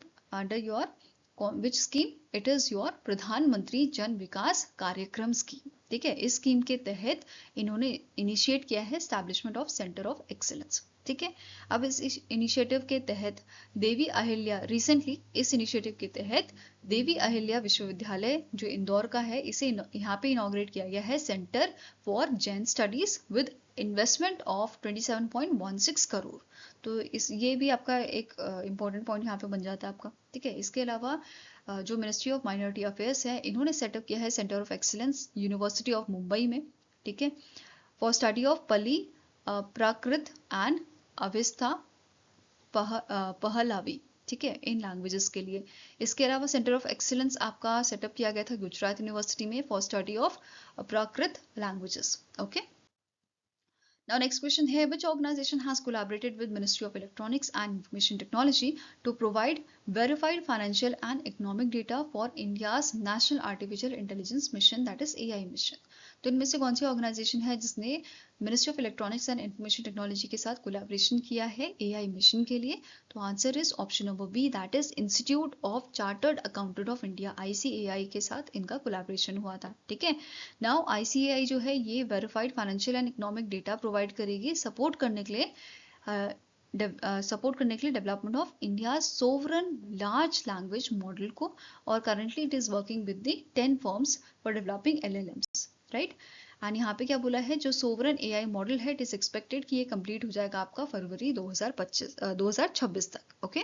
which scheme? It is your प्रधानमंत्री जन विकास कार्यक्रम scheme, ठीक है। इस स्कीम के तहत इन्होंने इनिशिएट किया है establishment of Center of Excellence, ठीक है। अब इस इनिशिएटिव के तहत देवी अहिल्या, रिसेंटली इस इनिशिएटिव के तहत देवी अहिल्या विश्वविद्यालय जो इंदौर का है, इसे यहाँ पे इनॉग्रेट किया गया है centre for Jain studies with investment of 27.16 crore. तो ये भी आपका एक इम्पोर्टेंट पॉइंट यहाँ पे बन जाता है आपका, ठीक है। इसके अलावा जो मिनिस्ट्री ऑफ माइनॉरिटी अफेयर्स है इन्होंने सेटअप किया है centre of excellence university of Mumbai में, ठीक है, फॉर स्टडी ऑफ पली प्राकृत एंड अविस्था पहलावी, ठीक है, इन लैंग्वेजेस के लिए। इसके अलावा सेंटर ऑफ एक्सीलेंस आपका सेटअप किया गया था गुजरात यूनिवर्सिटी में for study of Prakrit languages, okay. Now next question here, which organization has collaborated with Ministry of Electronics and Information Technology to provide verified financial and economic data for India's National Artificial Intelligence Mission, that is AI mission? तो इनमें से कौन सी organisation है जिसने ministry of electronics and information technology के साथ collaboration किया है AI मिशन के लिए? तो answer is option number B, that is institute of chartered accountant of India, ICAI के साथ इनका कोलैबोरेशन हुआ था, ठीक है। नाउ ICAI जो है ये verified financial and economic data provide करेगी सपोर्ट करने के लिए development of India sovereign large language model को, और currently it is working with the 10 firms for developing LLMs, right. And यहाँ पे क्या बोला है, जो सोवरन AI मॉडल है इट इज एक्सपेक्टेड कि ये कंप्लीट हो जाएगा आपका फरवरी 2026 तक, okay.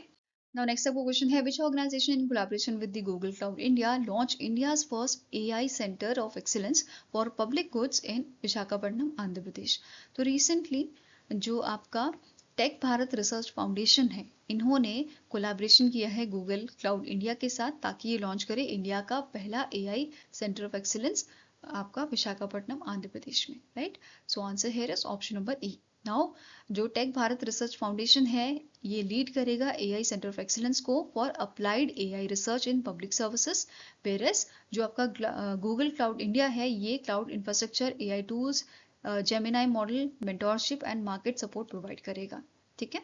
Now next up question है, which organization in collaboration with the Google Cloud India launched India's first AI Center of Excellence for Public Goods in Visakhapatnam, Andhra Pradesh? तो recently जो आपका टेक भारत रिसर्च फाउंडेशन है इन्होंने कोलैबोरेशन किया है गूगल क्लाउड इंडिया के साथ ताकि ये लॉन्च करे इंडिया का पहला AI सेंटर ऑफ एक्सीलेंस आपका विशाखापट्टनम, आंध्र प्रदेश में, right. So answer here is option number E. Now जो टेक भारत रिसर्च फाउंडेशन है ये लीड करेगा AI सेंटर ऑफ एक्सीलेंस को for applied AI research in public services, versus जो आपका गूगल क्लाउड इंडिया है ये cloud infrastructure, AI tools, Gemini model, mentorship and market support provide करेगा, ठीक है।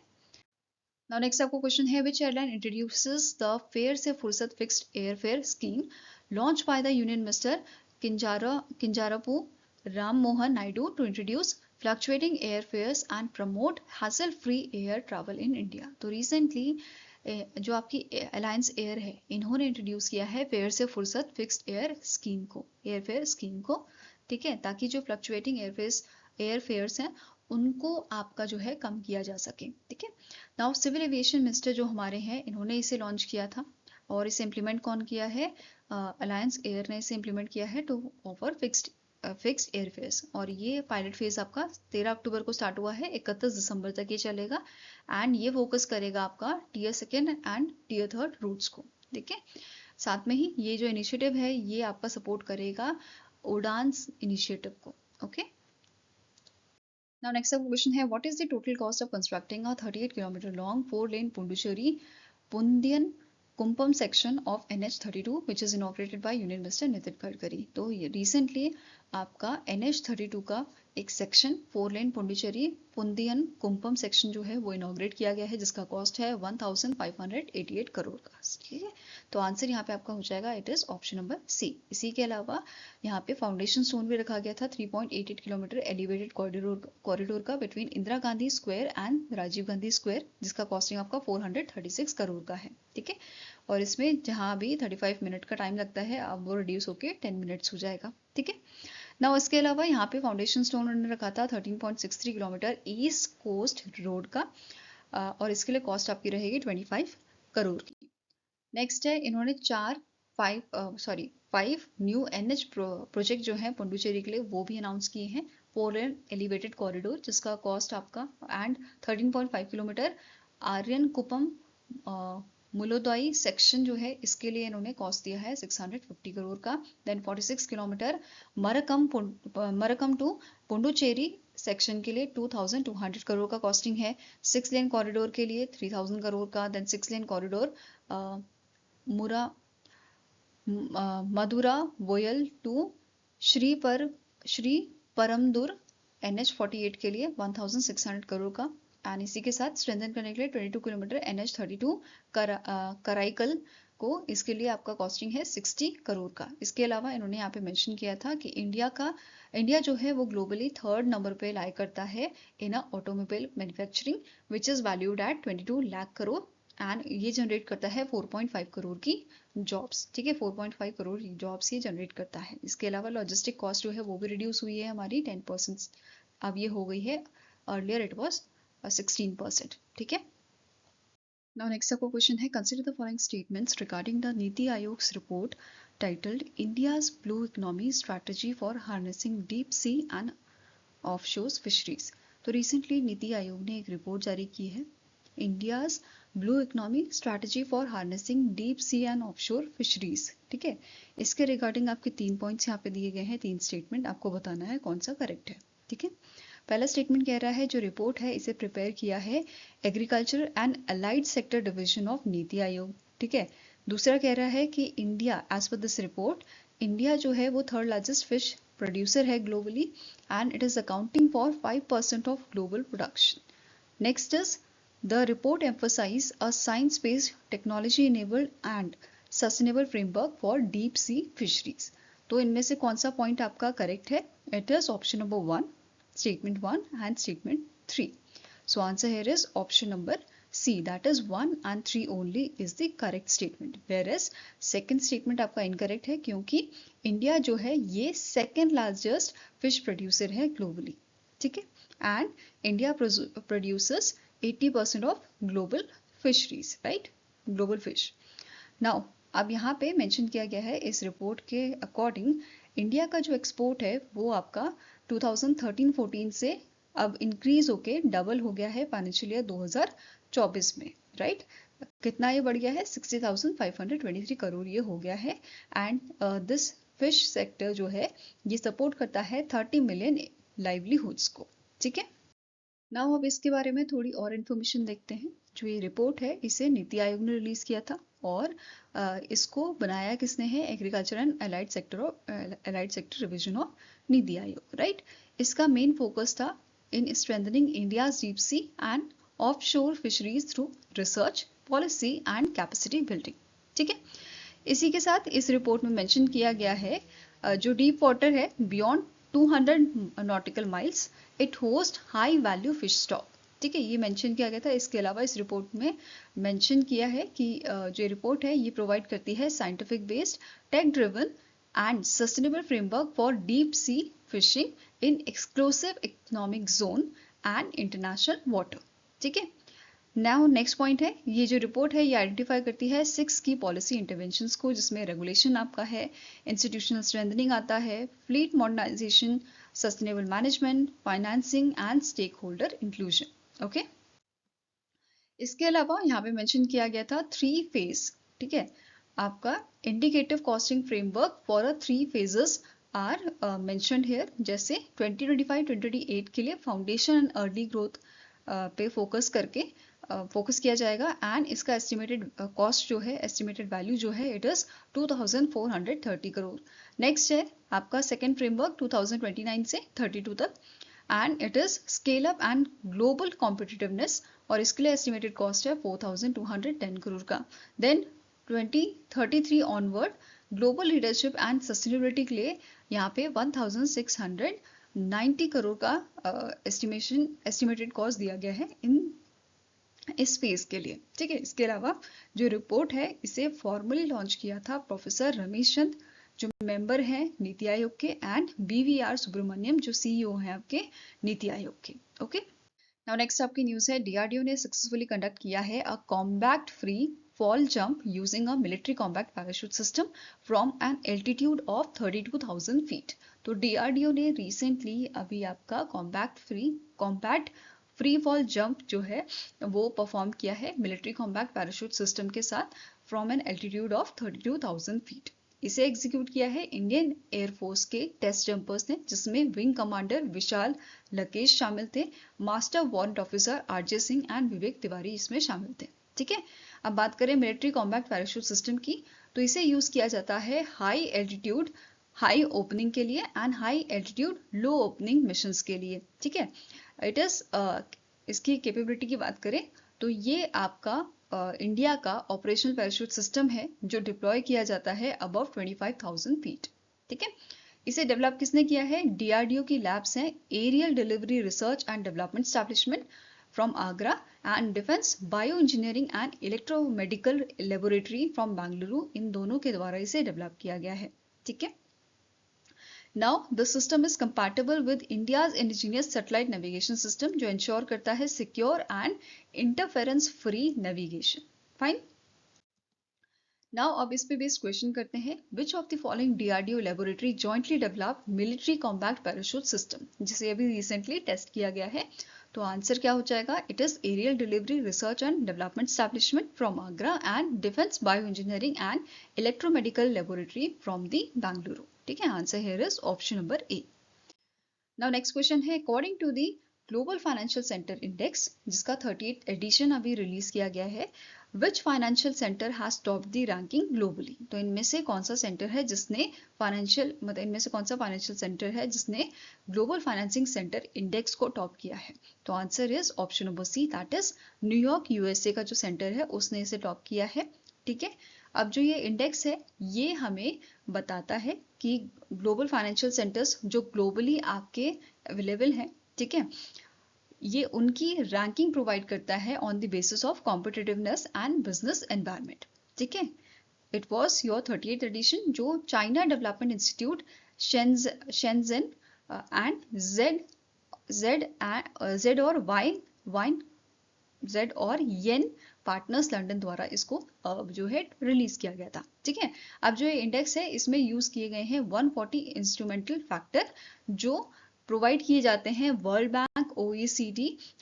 नाउ नेक्स्ट आपको क्वेश्चन है, which airline introduces the fare से फुर्सत fixed air fare scheme launch by the union minister Kinjarapu Ram Mohan Naidu to introduce fluctuating air fares and promote hassle free air travel in India. तो recently जो आपकी alliance air है, इन्होंने introduce किया है fair से फुर्सत फिक्स्ड एयर स्कीम को, एयर फेयर स्कीम को, ठीक है, ताकि जो फ्लक्चुएटिंग एयर फेयर्स हैं उनको आपका जो है कम किया जा सके, ठीक है। नाउ सिविल एविएशन मिनिस्टर जो हमारे हैं, इन्होंने इसे लॉन्च किया था, और इसे इम्प्लीमेंट कौन किया है? अलायंस एयर ने इसे इम्प्लीमेंट किया है to offer fixed air fares. और ये पायलट फेज आपका 13 अक्टूबर को स्टार्ट हुआ है, 31 दिसंबर तक ये चलेगा, एंड ये फोकस करेगा आपका tier second and tier third routes को, ठीक है। साथ में ही ये जो इनिशिएटिव है, ये आपका सपोर्ट करेगा उड़ान इनिशिएटिव को, okay. Now next up question है, what is the total cost of constructing a 38 km long 4-lane Pondicherry Pundian Kumpam section of NH32 which is inaugurated by Union Minister Nitin Gadkari। तो ये recently आपका NH32 का एक section 4-लेन Puducherry पुंदियन कुंपम section जो है वो inaugurate किया गया है, जिसका कॉस्ट है 1588 करोड़ का, ठीक है। तो आंसर यहाँ पे आपका हो जाएगा, it is option number C. इसी के अलावा यहाँ पे फाउंडेशन स्टोन भी रखा गया था 3.88 किलोमीटर एलिवेटेड कॉरिडोर का between Indira Gandhi square and Rajiv Gandhi square, जिसका कॉस्टिंग आपका 436 करोड़ का है, ठीक है। और इसमें जहाँ भी 35 मिनट का टाइम लगता है, अब वो रिड्यूस होके 10 मिनट्स हो जाएगा, ठीक है। ना इसके अलावा यहाँ पे फाउंडेशन स्टोन उन्होंने रखा था 13.63 किलोमीटर ईस्ट कोस्ट रोड का, और इसके लिए कॉस्ट आपकी रहेगी 25 करोड़ की। नेक्स्ट है, इन्होंने 5 न्यू NH प्रोजेक्ट जो है पुंडुचेरी के लिए वो भी अनाउंस किए हैं। 4-लेन एलिवेटेड कॉरिडोर जिसका कॉस्ट आपका एंड 13.5 किलोमीटर आर्यन कुपम मुलोदाई सेक्शन जो है, इसके लिए इन्होंने कॉस्ट दिया है 650 करोड़ का। Then 46 kilometer Marakkanam to Puducherry section के लिए 2200 करोड़ का कॉस्टिंग है। 6-लेन कॉरिडोर के लिए 3000 करोड़ का। देन 6-लेन corridor Maduravoyal to Sriperumbudur NH48 के लिए 1600 करोड़ का। एंड इसी के साथ स्ट्रेंथन करने के लिए 22 किलोमीटर NH32 कराईकल को, इसके लिए आपका कॉस्टिंग है 60 करोड़ का। इसके अलावा इन्होंने यहाँ पे मेंशन किया था कि इंडिया जो है वो ग्लोबली 3rd नंबर पे लाई करता है इन automobile manufacturing which is valued at 22 lakh crore, and ये जनरेट करता है 4.5 करोड़ की जॉब्स, ठीक है। 4.5 करोड़ जॉब्स ये जनरेट करता है। इसके अलावा लॉजिस्टिक कॉस्ट जो है वो भी रिड्यूस हुई है हमारी 10%, अब ये हो गई है, अर्लियर इट वाज 16%, ठीक है। Now next आपको क्वेश्चन है, consider the following statements regarding the नीति आयोग's report titled India's Blue Economy Strategy for Harnessing Deep Sea and Offshore Fisheries। तो रिसेंटली नीति आयोग ने एक रिपोर्ट जारी की है, India's blue economy strategy for harnessing deep sea and offshore fisheries, ठीक है। इसके रिगार्डिंग आपके 3 पॉइंट्स यहाँ पे दिए गए हैं, 3 स्टेटमेंट, आपको बताना है कौन सा करेक्ट है, ठीक है। पहला स्टेटमेंट कह रहा है, जो रिपोर्ट है इसे प्रिपेयर किया है agriculture and allied sector division of NITI Aayog, ठीक है। दूसरा कह रहा है कि India, as per this report, India जो है वो 3rd लार्जेस्ट फिश प्रोड्यूसर है globally, and it is accounting for 5% of global production. Next is the report emphasise a science based technology enabled and sustainable framework for deep sea fisheries. तो इनमें से कौन सा point आपका correct है? It is option number 1, statement 1 and statement 3. So answer here is option number C, that is 1 and 3 only is the correct statement, whereas second statement आपका incorrect है, क्योंकि इंडिया जो है ये 2nd लार्जेस्ट फिश प्रोड्यूसर है globally, ठीक है, and India producers 80% of global fisheries, right, global fish. Now अब यहाँ पे मेंशन किया गया है इस रिपोर्ट के अकॉर्डिंग, इंडिया का जो एक्सपोर्ट है वो आपका 2013-14 से अब इंक्रीज होके डबल हो गया है फाइनेंशियल ईयर 2024 में, राइट। कितना ये बढ़ गया है? 60,523 करोड़ ये हो गया है। एंड दिस फिश सेक्टर जो है ये सपोर्ट करता है 30 मिलियन लाइवलीहुड्स को, ठीक है। नाउ अब इसके बारे में थोड़ी और इन्फॉर्मेशन देखते हैं। जो ये रिपोर्ट है इसे नीति आयोग ने रिलीज किया था, और इसको बनाया किसने है? Agriculture and allied sector division of NITI आयोग, राइट। इसका मेन फोकस था इन strengthening India's deep sea and offshore fisheries through research, policy and capacity building. ठीक है, इसी के साथ इस रिपोर्ट में मेंशन किया गया है जो डीप वाटर है beyond 200 nautical miles it host high value fish stock. ठीक है, ये मेंशन किया गया था। इसके अलावा इस रिपोर्ट में मेंशन किया है कि जो रिपोर्ट है ये प्रोवाइड करती है scientific based, tech driven and sustainable framework for deep sea fishing in exclusive economic zone and international water. ठीक है, नाउ नेक्स्ट पॉइंट है, ये जो रिपोर्ट है ये आइडेंटिफाई करती है 6 की पॉलिसी इंटरवेंशंस को, जिसमें रेगुलेशन आपका है, इंस्टीट्यूशनल स्ट्रेंथनिंग आता है, fleet modernisation, sustainable management, financing and stakeholder inclusion. Okay, इसके अलावा यहाँ पे मेंशन किया गया था 3 फेज। ठीक है, आपका indicative costing framework for a 3 phases are mentioned here, जैसे 2025-2028 के लिए फाउंडेशन एंड अर्ली ग्रोथ पे फोकस किया जाएगा एंड इसका एस्टिमेटेड कॉस्ट जो है, एस्टिमेटेड वैल्यू जो है इट इज 2430 करोड़। नेक्स्ट है आपका सेकेंड फ्रेमवर्क 2029 से 32 तक and it is scale up and global competitiveness, और इसके लिए एस्टिमेटेड कॉस्ट है 4210 करोड़ का। Then 2033 onward global leadership and sustainability के लिए यहाँ पे 1690 करोड़ का एस्टिमेटेड कॉस्ट दिया गया है इस फेज के लिए। ठीक है, इसके अलावा जो रिपोर्ट है इसे फॉर्मली लॉन्च किया था प्रोफेसर रमेश चंद, जो मेंबर हैं नीति आयोग के, एंड BVR सुब्रमण्यम, जो CEO हैं आपके नीति आयोग के। ओके, नाउ नेक्स्ट आपकी न्यूज है, DRDO ने सक्सेसफुली कंडक्ट किया है अ combat free fall jump using a military combat parachute system from an altitude of 32,000 feet. तो DRDO ने रिसेंटली अभी आपका कॉम्बैट फ्री फॉल जंप जो है वो परफॉर्म किया है मिलिट्री कॉम्बैट पैराशूट सिस्टम के साथ from an altitude of 32,000 feet. इसे एग्जीक्यूट किया है इंडियन एयरफोर्स के टेस्ट जंपर्स ने, जिसमें विंग कमांडर विशाल लकेश शामिल थे, master warrant officer RJ Singh and Vivek Tiwari इसमें शामिल थे। ठीक है, अब बात करें मिलिट्री कॉम्बैट पैराशूट सिस्टम की, तो इसे यूज किया जाता है हाई एल्टीट्यूड हाई ओपनिंग के लिए and high altitude low opening missions के लिए। ठीक है, इट इज इसकी कैपेबिलिटी की बात करें तो ये आपका इंडिया का ऑपरेशनल पैराशूट सिस्टम है जो डिप्लॉय किया जाता है अबव 25,000 फीट। ठीक है, इसे डेवलप किसने किया है? DRDO की लैब्स हैं aerial delivery research and development establishment from Agra and defence bio engineering and electromedical laboratory from Bengaluru, इन दोनों के द्वारा इसे डेवलप किया गया है। ठीक है, Now the system is compatible with India's indigenous satellite navigation system, जो ensure करता है secure and interference free navigation. Fine. Now अब इस पे बेस्ड क्वेश्चन करते हैं, which of the following DRDO laboratory jointly developed military combat parachute system, जिसे अभी रिसेंटली टेस्ट किया गया है। तो आंसर क्या हो जाएगा? It is aerial delivery research and development establishment from Agra and defence bio engineering and electromedical laboratory from the Bengaluru. ठीक है, answer here is option number A. Now next question है, according to the global financial centre index, जिसका 38th edition अभी release किया गया है, which financial centre has top the ranking globally. तो इनमें से कौन सा सेंटर है जिसने इनमें से कौन सा फाइनेंशियल सेंटर है जिसने ग्लोबल फाइनेंसिंग सेंटर इंडेक्स को टॉप किया है? तो answer is option number C, that is New York USA का जो सेंटर है उसने इसे टॉप किया है। ठीक है, अब जो ये इंडेक्स है ये हमें बताता है कि ग्लोबल फाइनेंशियल सेंटर्स जो ग्लोबली आपके अवेलेबल हैं, ठीक है, ये उनकी रैंकिंग प्रोवाइड करता है on the basis of competitiveness and business environment. ठीक है, it was your 38th edition, जो China development institute Shenzhen and Z और जेड और येन पार्टनर्स लंदन द्वारा इसको जो है रिलीज किया गया था। ठीक है, अब जो ये इंडेक्स है इसमें यूज किए गए हैं 140 इंस्ट्रूमेंटल फैक्टर जो प्रोवाइड किए जाते हैं world bank, OECD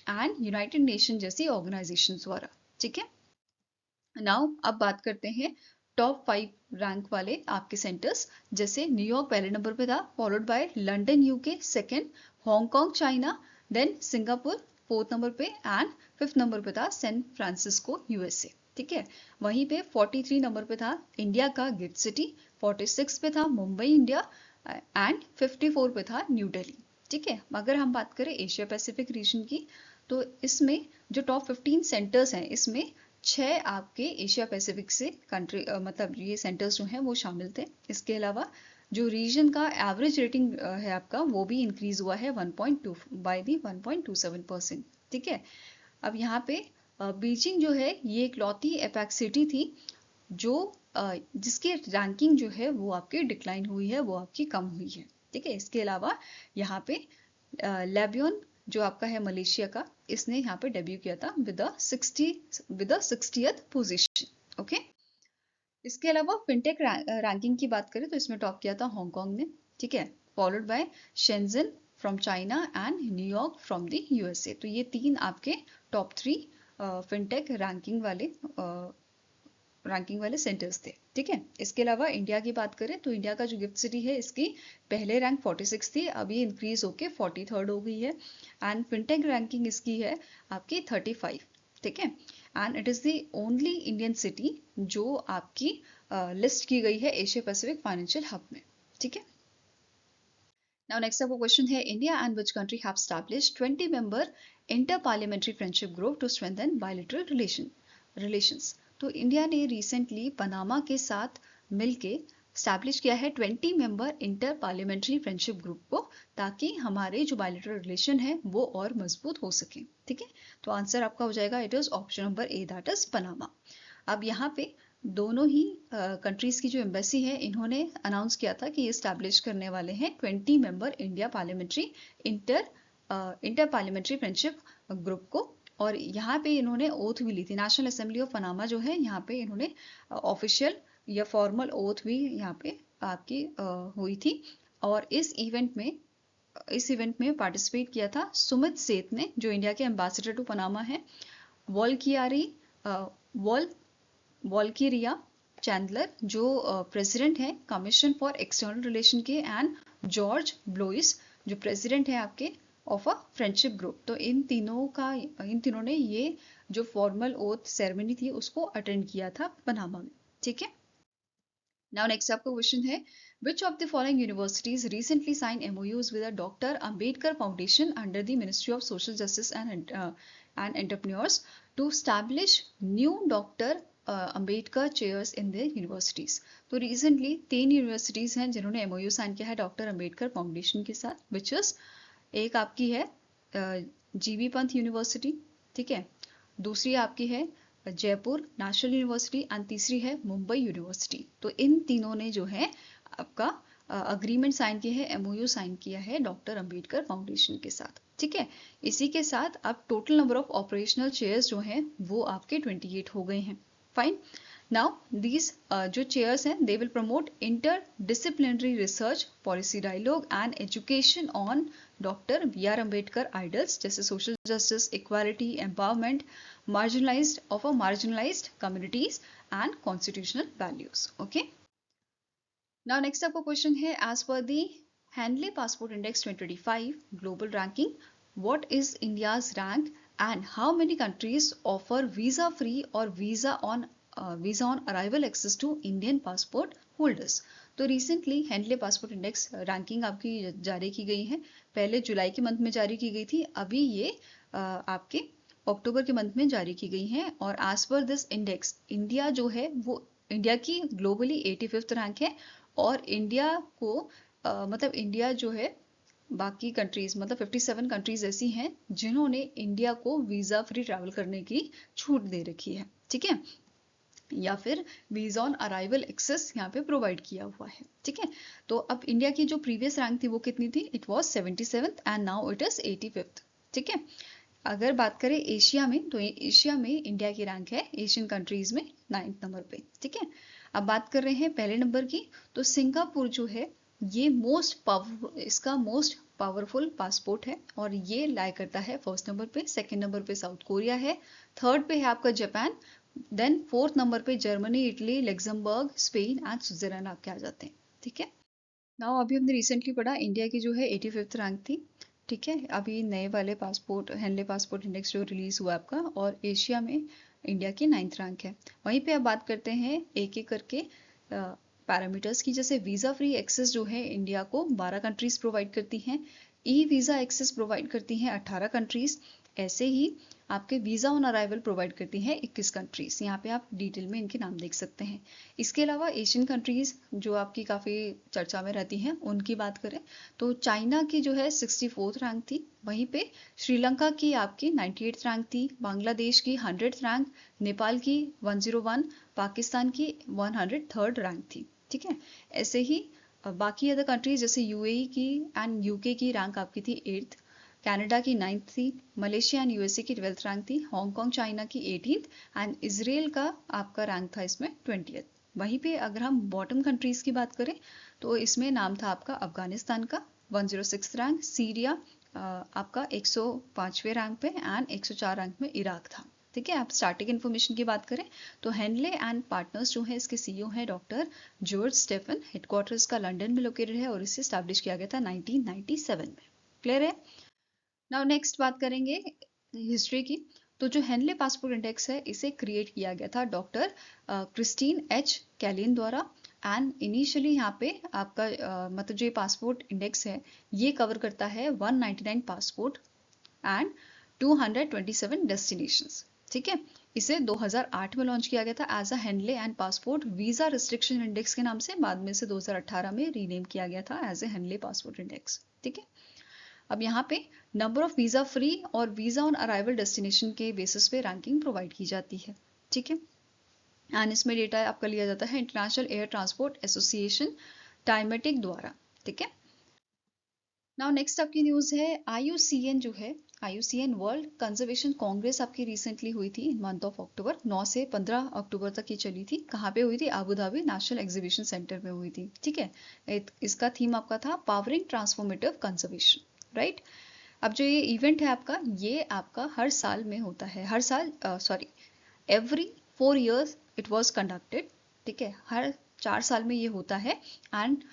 and United nation जैसी ऑर्गेनाइजेशन द्वारा। ठीक है, नाउ अब बात करते हैं टॉप 5 रैंक वाले आपके सेंटर्स, जैसे न्यूयॉर्क पहले नंबर पे था, followed by London UK second, Hong Kong China, then Singapore 4th number पे एंड 5th नंबर पे था सैन फ्रांसिस्को USA। ठीक है, वहीं पे 43 नंबर पे था इंडिया का गिफ्ट सिटी, 46 पे था मुंबई इंडिया एंड 54 पे था न्यू दिल्ली। ठीक है, अगर हम बात करें एशिया पैसिफिक रीजन की, तो इसमें जो टॉप 15 सेंटर्स हैं इसमें 6 आपके एशिया पैसिफिक से कंट्री मतलब ये सेंटर्स जो हैं वो शामिल थे। इसके अलावा जो रीजन का एवरेज रेटिंग है आपका वो भी इंक्रीज हुआ है 1.2 बाय दी 1.27%। ठीक है, अब यहाँ पे बीजिंग जो है ये इकलौती एपेक्स सिटी थी जो जिसकी रैंकिंग जो है वो आपकी डिक्लाइन हुई है, वो आपकी कम हुई है। ठीक है, इसके अलावा यहाँ पे लेबियन जो आपका है मलेशिया का, इसने यहाँ पे डेब्यू किया था विद 60th पोजीशन। ओके, इसके अलावा फिनटेक रैंकिंग की बात करें तो इसमें टॉप किया था हांगकांग ने। ठीक है, followed by Shenzhen from China and New York from the USA. तो ये 3 आपके टॉप 3 फिनटेक रैंकिंग वाले सेंटर्स थे। ठीक है, इसके अलावा इंडिया की बात करें तो इंडिया का जो गिफ्ट सिटी है इसकी पहले रैंक 46 थी, अब ये इंक्रीज होके 43rd हो गई है। एंड फिनटेक रैंकिंग इसकी है आपकी 35। ठीक है, and it is the only Indian city जो आपकी लिस्ट की गई है एशिया पैसिफिक फाइनेंशियल हब में। ठीक है, नाउ नेक्स्ट आपका क्वेश्चन है India and which country have established 20 member inter parliamentary friendship group to strengthen bilateral relations. तो इंडिया ने रिसेंटली पनामा के साथ मिलके स्टैब्लिश किया है 20 member inter parliamentary friendship group को, ताकि हमारे जो बायलैटरल रिलेशन है वो और मजबूत हो सके। ठीक है, तो आंसर आपका हो जाएगा it is option number A, that is Panama. अब यहाँ पे दोनों ही कंट्रीज की जो एम्बेसी है इन्होंने अनाउंस किया था कि ये स्टैब्लिश करने वाले हैं 20 member India parliamentary inter parliamentary friendship group को। और यहाँ पे इन्होंने ओथ भी ली थी। नेशनल असेंबली ऑफ पनामा जो है यहाँ पे इन्होंने ऑफिशियल या फॉर्मल ओथ भी यहाँ पे आपकी हुई थी। और इस इवेंट में पार्टिसिपेट किया था सुमित सेठ ने, जो इंडिया के एम्बेसडर टू पनामा है, वॉलकियारी वॉल वॉल्किरिया चैंडलर जो प्रेसिडेंट है कमीशन फॉर एक्सटर्नल रिलेशन के, एंड जॉर्ज ब्लोइस जो प्रेसिडेंट है आपके ऑफ अ फ्रेंडशिप ग्रुप। तो इन तीनों ने ये जो फॉर्मल ओथ सेरेमनी थी उसको अटेंड किया था पनामा में। ठीक है, नाउ नेक्स्ट आपका क्वेश्चन है which of the following universities recently signed MOUs with a Dr. Ambedkar Foundation under the Ministry of Social Justice and Entrepreneurs to establish new Dr. Ambedkar chairs in the universities. तो recently 3 universities हैं जिन्होंने MOU sign किया है doctor Ambedkar foundation के साथ, which is एक आपकी है जीबी पंत यूनिवर्सिटी। ठीक है, दूसरी आपकी है जयपुर नेशनल यूनिवर्सिटी एंड तीसरी है मुंबई यूनिवर्सिटी। तो इन तीनों ने जो है आपका अग्रीमेंट साइन किया है, MOU साइन किया है डॉक्टर अम्बेडकर फाउंडेशन के साथ। ठीक है, इसी के साथ अब total number of operational chairs जो हैं वो आपके 28 हो गए हैं। फाइन, नाउ दीज जो चेयर्स हैं they will promote inter disciplinary research, policy dialogue and education on doctor BR Ambedkar ideals, जैसे social justice, equality, empowerment, marginalized communities and constitutional values. Okay, now next आपका क्वेश्चन है as per the Henley Passport Index 2025 global ranking, what is India's rank and how many countries offer visa free or visa on arrival access to Indian passport holders। तो recently handle passport index ranking आपकी जारी की गई है। पहले जुलाई के month में जारी की गई थी, अभी ये आपके अक्टूबर के मंथ में जारी की गई हैं। और as per this index India जो है वो इंडिया की ग्लोबली 85th रैंक है। और इंडिया को मतलब इंडिया जो है बाकी कंट्रीज मतलब 57 कंट्रीज ऐसी हैं जिन्होंने इंडिया को वीजा फ्री ट्रैवल करने की छूट दे रखी है। ठीक है, या फिर वीजा ऑन अराइवल एक्सेस यहाँ पे प्रोवाइड किया हुआ है। ठीक है, तो अब इंडिया की जो प्रीवियस रैंक थी वो कितनी थी, it was 77th and now it is 85th। ठीक है, अगर बात करें एशिया में तो एशिया में इंडिया की रैंक है एशियन कंट्रीज में 9th नंबर पे। ठीक है, अब बात कर रहे हैं पहले नंबर की, तो सिंगापुर जो है ये इसका मोस्ट पावरफुल पासपोर्ट है और ये लाई करता है 1st नंबर पे। 2nd नंबर पे साउथ कोरिया है, 3rd पे है आपका जापान, देन 4th नंबर पे Germany, Italy, Luxembourg, Spain and Switzerland आपके आ जाते हैं। ठीक है, नाउ अभी हमने रिसेंटली पढ़ा इंडिया की जो है 85th रैंक थी। ठीक है, अभी नए वाले पासपोर्ट हैंडले पासपोर्ट इंडेक्स जो रिलीज हुआ आपका, और एशिया में इंडिया की 9th रैंक है। वहीं पे अब बात करते हैं एक एक करके पैरामीटर्स की। जैसे वीजा फ्री एक्सेस जो है इंडिया को 12 कंट्रीज प्रोवाइड करती हैं, ई वीजा एक्सेस प्रोवाइड करती हैं 18 कंट्रीज। ऐसे ही आपके वीज़ा ऑन अराइवल प्रोवाइड करती हैं 21 कंट्रीज। यहाँ पे आप डिटेल में इनके नाम देख सकते हैं। इसके अलावा एशियन कंट्रीज जो आपकी काफ़ी चर्चा में रहती हैं उनकी बात करें तो चाइना की जो है 64th रैंक थी, वहीं पे श्रीलंका की आपकी 98th रैंक थी, बांग्लादेश की 100th रैंक, नेपाल की 101, पाकिस्तान की 103rd रैंक थी। ठीक है, ऐसे ही बाकी अदर कंट्रीज जैसे यूएई की एंड यूके की रैंक आपकी थी 8th, कनाडा की 9th थी, मलेशिया एंड यूएसए की 12th रैंक थी, हांगकांग चाइना की 18th एंड इसराइल का आपका रैंक था इसमें 20th। वहीं पे अगर हम बॉटम कंट्रीज की बात करें तो इसमें नाम था आपका अफगानिस्तान का 106 रैंक, सीरिया आपका 105वें रैंक पे एंड 104 रैंक में इराक था। ठीक है, आप स्टार्टिंग इन्फॉर्मेशन की बात करें तो हेनले एंड पार्टनर्स जो है इसके सीईओ है डॉक्टर जॉर्ज स्टेफन, हेडक्वार्टर्स का लंदन में लोकेटेड है और इसे स्टैब्लिश किया गया था 1997 में। क्लियर है? नाउ नेक्स्ट बात करेंगे हिस्ट्री की। तो जो हेनले पासपोर्ट इंडेक्स है इसे क्रिएट किया गया था डॉक्टर क्रिस्टीन एच कैलिन द्वारा एंड इनिशियली यहाँ पे आपका मतलब जो ये पासपोर्ट इंडेक्स है ये कवर करता है 199 पासपोर्ट एंड 227 डेस्टिनेशंस। ठीक है, इसे 2008 में लॉन्च किया गया था as a Henley and passport visa restriction index के नाम से, बाद में इसे 2018 में रीनेम किया गया था as a Henley passport index. ठीक है, अब यहाँ पे नंबर ऑफ वीजा फ्री और वीजा ऑन अराइवल डेस्टिनेशन के बेसिस पे रैंकिंग प्रोवाइड की जाती है। ठीक है, एंड इसमें डेटा आपका लिया जाता है इंटरनेशनल एयर ट्रांसपोर्ट एसोसिएशन टाइमेटिक द्वारा। ठीक है, नाउ नेक्स्ट आपकी न्यूज है IUCN जो है IUCN वर्ल्ड कंजर्वेशन कांग्रेस आपकी रिसेंटली हुई थी इन मंथ ऑफ अक्टूबर, 9 से 15 अक्टूबर तक ये चली थी। कहाँ पे हुई थी? Abu Dhabi national exhibition centre में हुई थी। ठीक है, इसका थीम आपका था पावरिंग ट्रांसफॉर्मेटिव कंजर्वेशन, राइट। अब जो ये इवेंट है आपका, ये आपका हर साल में होता है, हर साल every 4 years it was conducted. ठीक है, हर 4 साल में ये होता है एंड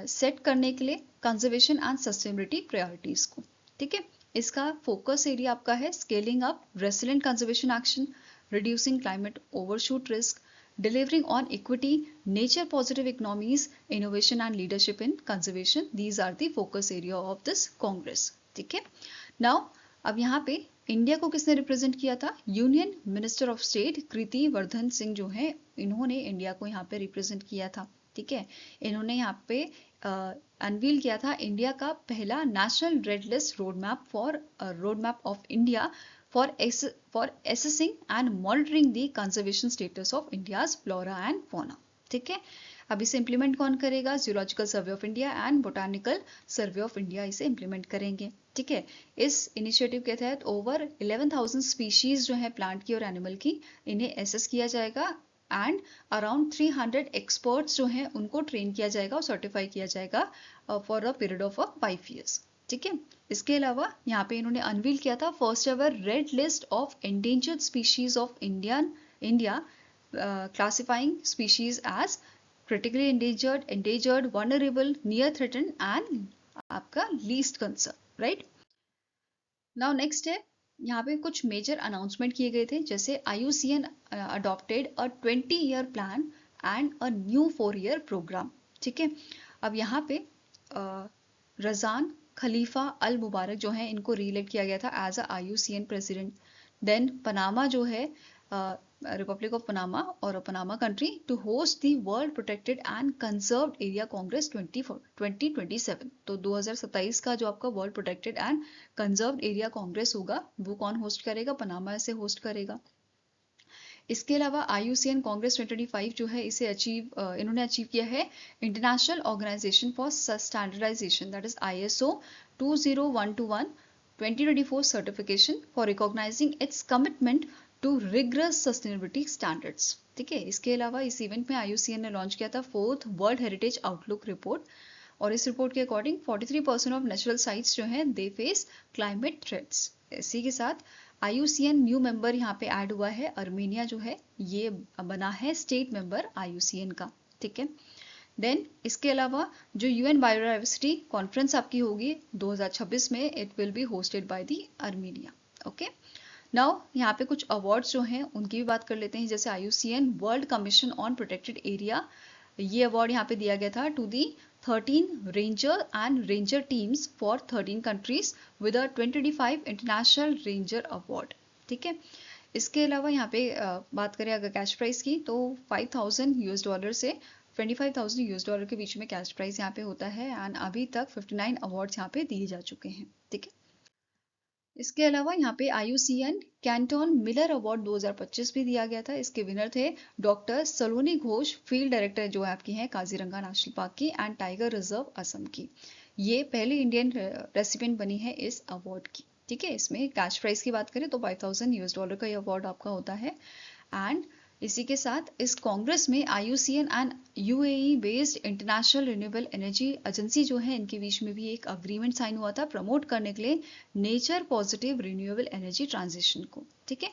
सेट करने के लिए कंजर्वेशन एंड सस्टेनेबिलिटी प्रायोरिटीज को। ठीक है, इसका फोकस एरिया आपका है scaling up resilient conservation action, reducing climate overshoot risk, delivering on equity, nature positive economies, innovation and leadership in conservation. These are the focus area of this Congress. ठीक है, now अब यहाँ पे India को किसने represent किया था? Union minister of state कृति वर्धन सिंह जो है, इन्होंने इंडिया को यहाँ पे रिप्रेजेंट किया था। ठीक है, इन्होंने यहाँ पे अनवील किया था इंडिया का पहला national red list road map of India for assessing and monitoring the conservation status of India's flora and fauna. ठीक है, अब इसे इम्प्लीमेंट कौन करेगा? Geological survey of India and botanical survey of India इसे इम्प्लीमेंट करेंगे। ठीक है, इस इनिशिएटिव के तहत ओवर 11,000 स्पीशीज जो है प्लांट की और एनिमल की, इन्हें एसेस किया जाएगा एंड अराउंड 300 एक्सपर्ट्स जो हैं उनको ट्रेन किया जाएगा और सर्टिफाई किया जाएगा for a period of 5 years। ठीक है, इसके अलावा यहाँ पे इन्होंने अनवील किया था first ever red list of endangered species of India classifying species as critically endangered, vulnerable, near threatened and आपका least concern, right. Now next है, यहाँ पे कुछ मेजर अनाउंसमेंट किए गए थे, जैसे IUCN adopted a 20-year plan and a new 4-year programme. ठीक है, अब यहाँ पे रजान खलीफा अल मुबारक जो है इनको रीइलेक्ट किया गया था as a IUCN president. Then Panama जो है रिपब्लिक ऑफ पनामा और Panama country to host the world protected and conserved area congress 2027। तो 2027 का जो आपका world protected and conserved area congress होगा वो कौन होस्ट करेगा? पनामा से होस्ट करेगा। इसके अलावा IUCN कांग्रेस 2025 जो है इसे इन्होंने अचीव किया है international organisation for standardisation, that is ISO 20121 2024 certification for recognising its commitment to rigorous sustainability standards. ठीक है, इसके अलावा इस इवेंट में IUCN ने लॉन्च किया था 4th world heritage outlook report, और इस रिपोर्ट के अकॉर्डिंग 43% ऑफ नेचुरल साइट्स जो हैं दे फेस क्लाइमेट थ्रेट्स। इसी के साथ IUCN न्यू मेंबर यहाँ पे ऐड हुआ है, अर्मेनिया जो है ये बना है स्टेट मेंबर IUCN का। ठीक है, देन इसके अलावा जो UN बायोडाइवर्सिटी कॉन्फ्रेंस आपकी होगी 2026 में, it will be hosted by the Armenia. Okay, now यहाँ पे कुछ अवार्ड्स जो हैं उनकी भी बात कर लेते हैं, जैसे IUCN world commission on protected area, ये अवार्ड यहाँ पे दिया गया था to the 13 ranger and ranger teams for 13 countries with a 2025 international ranger award. ठीक है। इसके अलावा यहाँ पे बात करें अगर कैश प्राइस की, तो $5,000 से $25,000 के बीच में कैश प्राइस यहाँ पे होता है। एंड अभी तक 59 अवार्ड्स यहाँ पे दिए जा चुके हैं। ठीक है। इसके अलावा यहाँ पे IUCN कैंटन मिलर अवार्ड 2025 भी दिया गया था। इसके विनर थे डॉक्टर सलोनी घोष, फील्ड डायरेक्टर जो आपकी हैं काजीरंगा नेशनल पार्क की एंड टाइगर रिजर्व असम की। ये पहली इंडियन रेसिपिएंट बनी है इस अवार्ड की। ठीक है। इसमें कैश प्राइस की बात करें तो $5,000 का ये अवार्ड आपका होता है। एंड इसी के साथ इस कांग्रेस में IUCN and UAE based international renewable energy agency जो है, इनके बीच में भी एक अग्रीमेंट साइन हुआ था प्रमोट करने के लिए nature positive renewable energy transition को। ठीक है।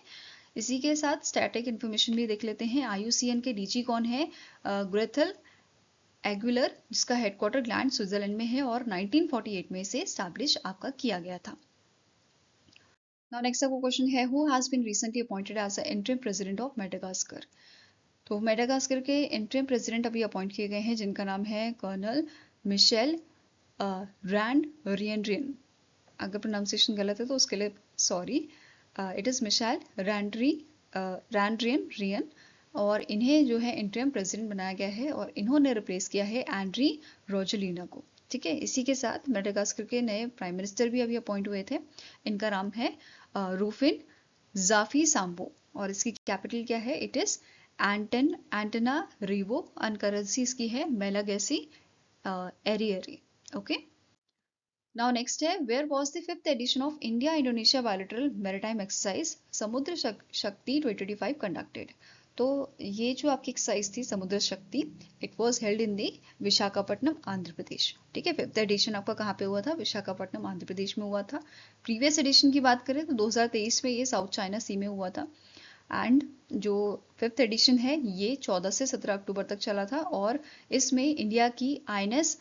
इसी के साथ स्टैटिक इन्फॉर्मेशन भी देख लेते हैं। IUCN के DG कौन है? ग्रेथल एग्युलर, जिसका हेडक्वार्टर ग्लैंड स्विट्जरलैंड में है और 1948 में इसे स्टैब्लिश आपका किया गया था। Now next आपको क्वेश्चन है, who has been recently appointed as the interim president of Madagascar? तो मेडागास्कर के इंटरिम प्रेसिडेंट अभी अपॉइंट किए गए हैं, जिनका नाम है कर्नल मिशेल रैंड रियन। अगर प्रोनाउंसिएशन गलत है तो उसके लिए सॉरी। इट इज़ मिशेल रैंड्रियन और इन्हें जो है इंटरिम प्रेसिडेंट बनाया गया है और इन्होंने रिप्लेस किया है एंड्री रोजलिना को। ठीक है। इसी के साथ मेडागास्कर के नए प्राइम मिनिस्टर भी अभी अपॉइंट हुए थे। इनका नाम है रूफिन जाफी सांबो और इसकी कैपिटल क्या है? It is Antananarivo and currency इसकी है Malagasy ariary. Okay. Now next है, where was the 5th edition of India Indonesia bilateral maritime exercise Samudra Shakti 2025 conducted? तो ये जो आपकी एक्सरसाइज थी समुद्र शक्ति, इट वाज हेल्ड इन दी विशाखापट्टनम आंध्र प्रदेश। ठीक है। 5th एडिशन आपका कहाँ पे हुआ था? विशाखापट्टनम आंध्र प्रदेश में हुआ था। प्रीवियस एडिशन की बात करें तो 2023 में ये साउथ चाइना सी में हुआ था। एंड जो 5th एडिशन है ये 14 से 17 अक्टूबर तक चला था और इसमें इंडिया की INS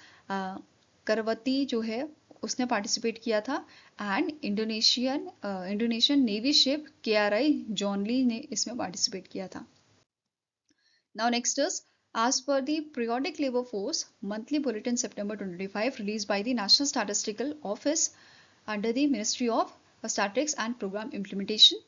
करवती जो है उसने पार्टिसिपेट किया था and Indonesian navy ship KRI जॉनली ने इसमें पार्टिसिपेट किया था। Now next is, as per the periodic labor force monthly bulletin September 2025 released by the National Statistical Office under the Ministry of Statistics and Program Implementation,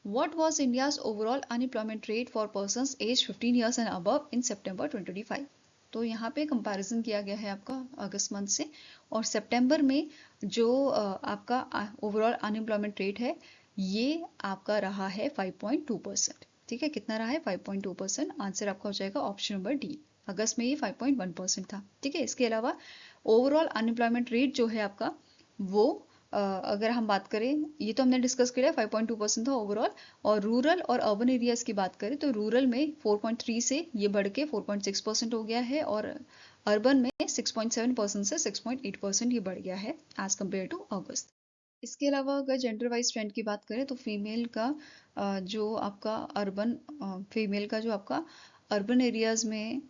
what was India's overall unemployment rate for persons aged 15 years and above in September 2025? तो यहाँ पे comparison किया गया है आपका अगस्त month से और सितंबर में जो आपका ओवरऑल अनएम्प्लॉयमेंट रेट है ये आपका रहा है 5.2%। ठीक है। कितना रहा है? 5.2%। आंसर आपका हो जाएगा ऑप्शन नंबर डी। अगस्त में ये 5.1% था। ठीक है। इसके अलावा ओवरऑल अनएम्प्लॉयमेंट रेट जो है आपका वो अगर हम बात करें, ये तो हमने डिस्कस किया 5.2% था ओवरऑल। और रूरल और अर्बन एरियाज की बात करें तो रूरल में 4.3 से ये बढ़ के 4.6% हो गया है और अर्बन में 6.7% से 6.8% ये बढ़ गया है एज कम्पेयर टू अगस्त। इसके अलावा अगर जेंडर वाइज ट्रेंड की बात करें तो फीमेल का जो आपका अर्बन एरियाज में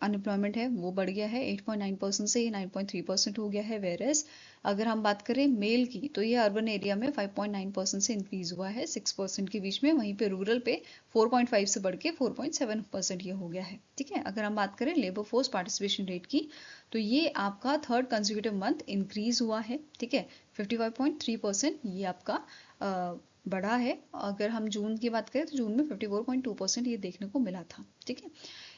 अनएम्प्लॉयमेंट है वो बढ़ गया है 8.9% से ये 9.3% हो गया है। वेरेस अगर हम बात करें मेल की तो ये अर्बन एरिया में 5.9% से इंक्रीज हुआ है 6% के बीच में, वहीं पे रूरल पे 4.5 से बढ़ के 4.7% ये हो गया है। ठीक है। अगर हम बात करें लेबर फोर्स पार्टिसिपेशन रेट की तो ये आपका 3rd कंसेक्यूटिव मंथ इंक्रीज हुआ है। ठीक है। 55.3% ये आपका बढ़ा है। अगर हम जून की बात करें तो जून में 54.2% ये देखने को मिला था। ठीक है।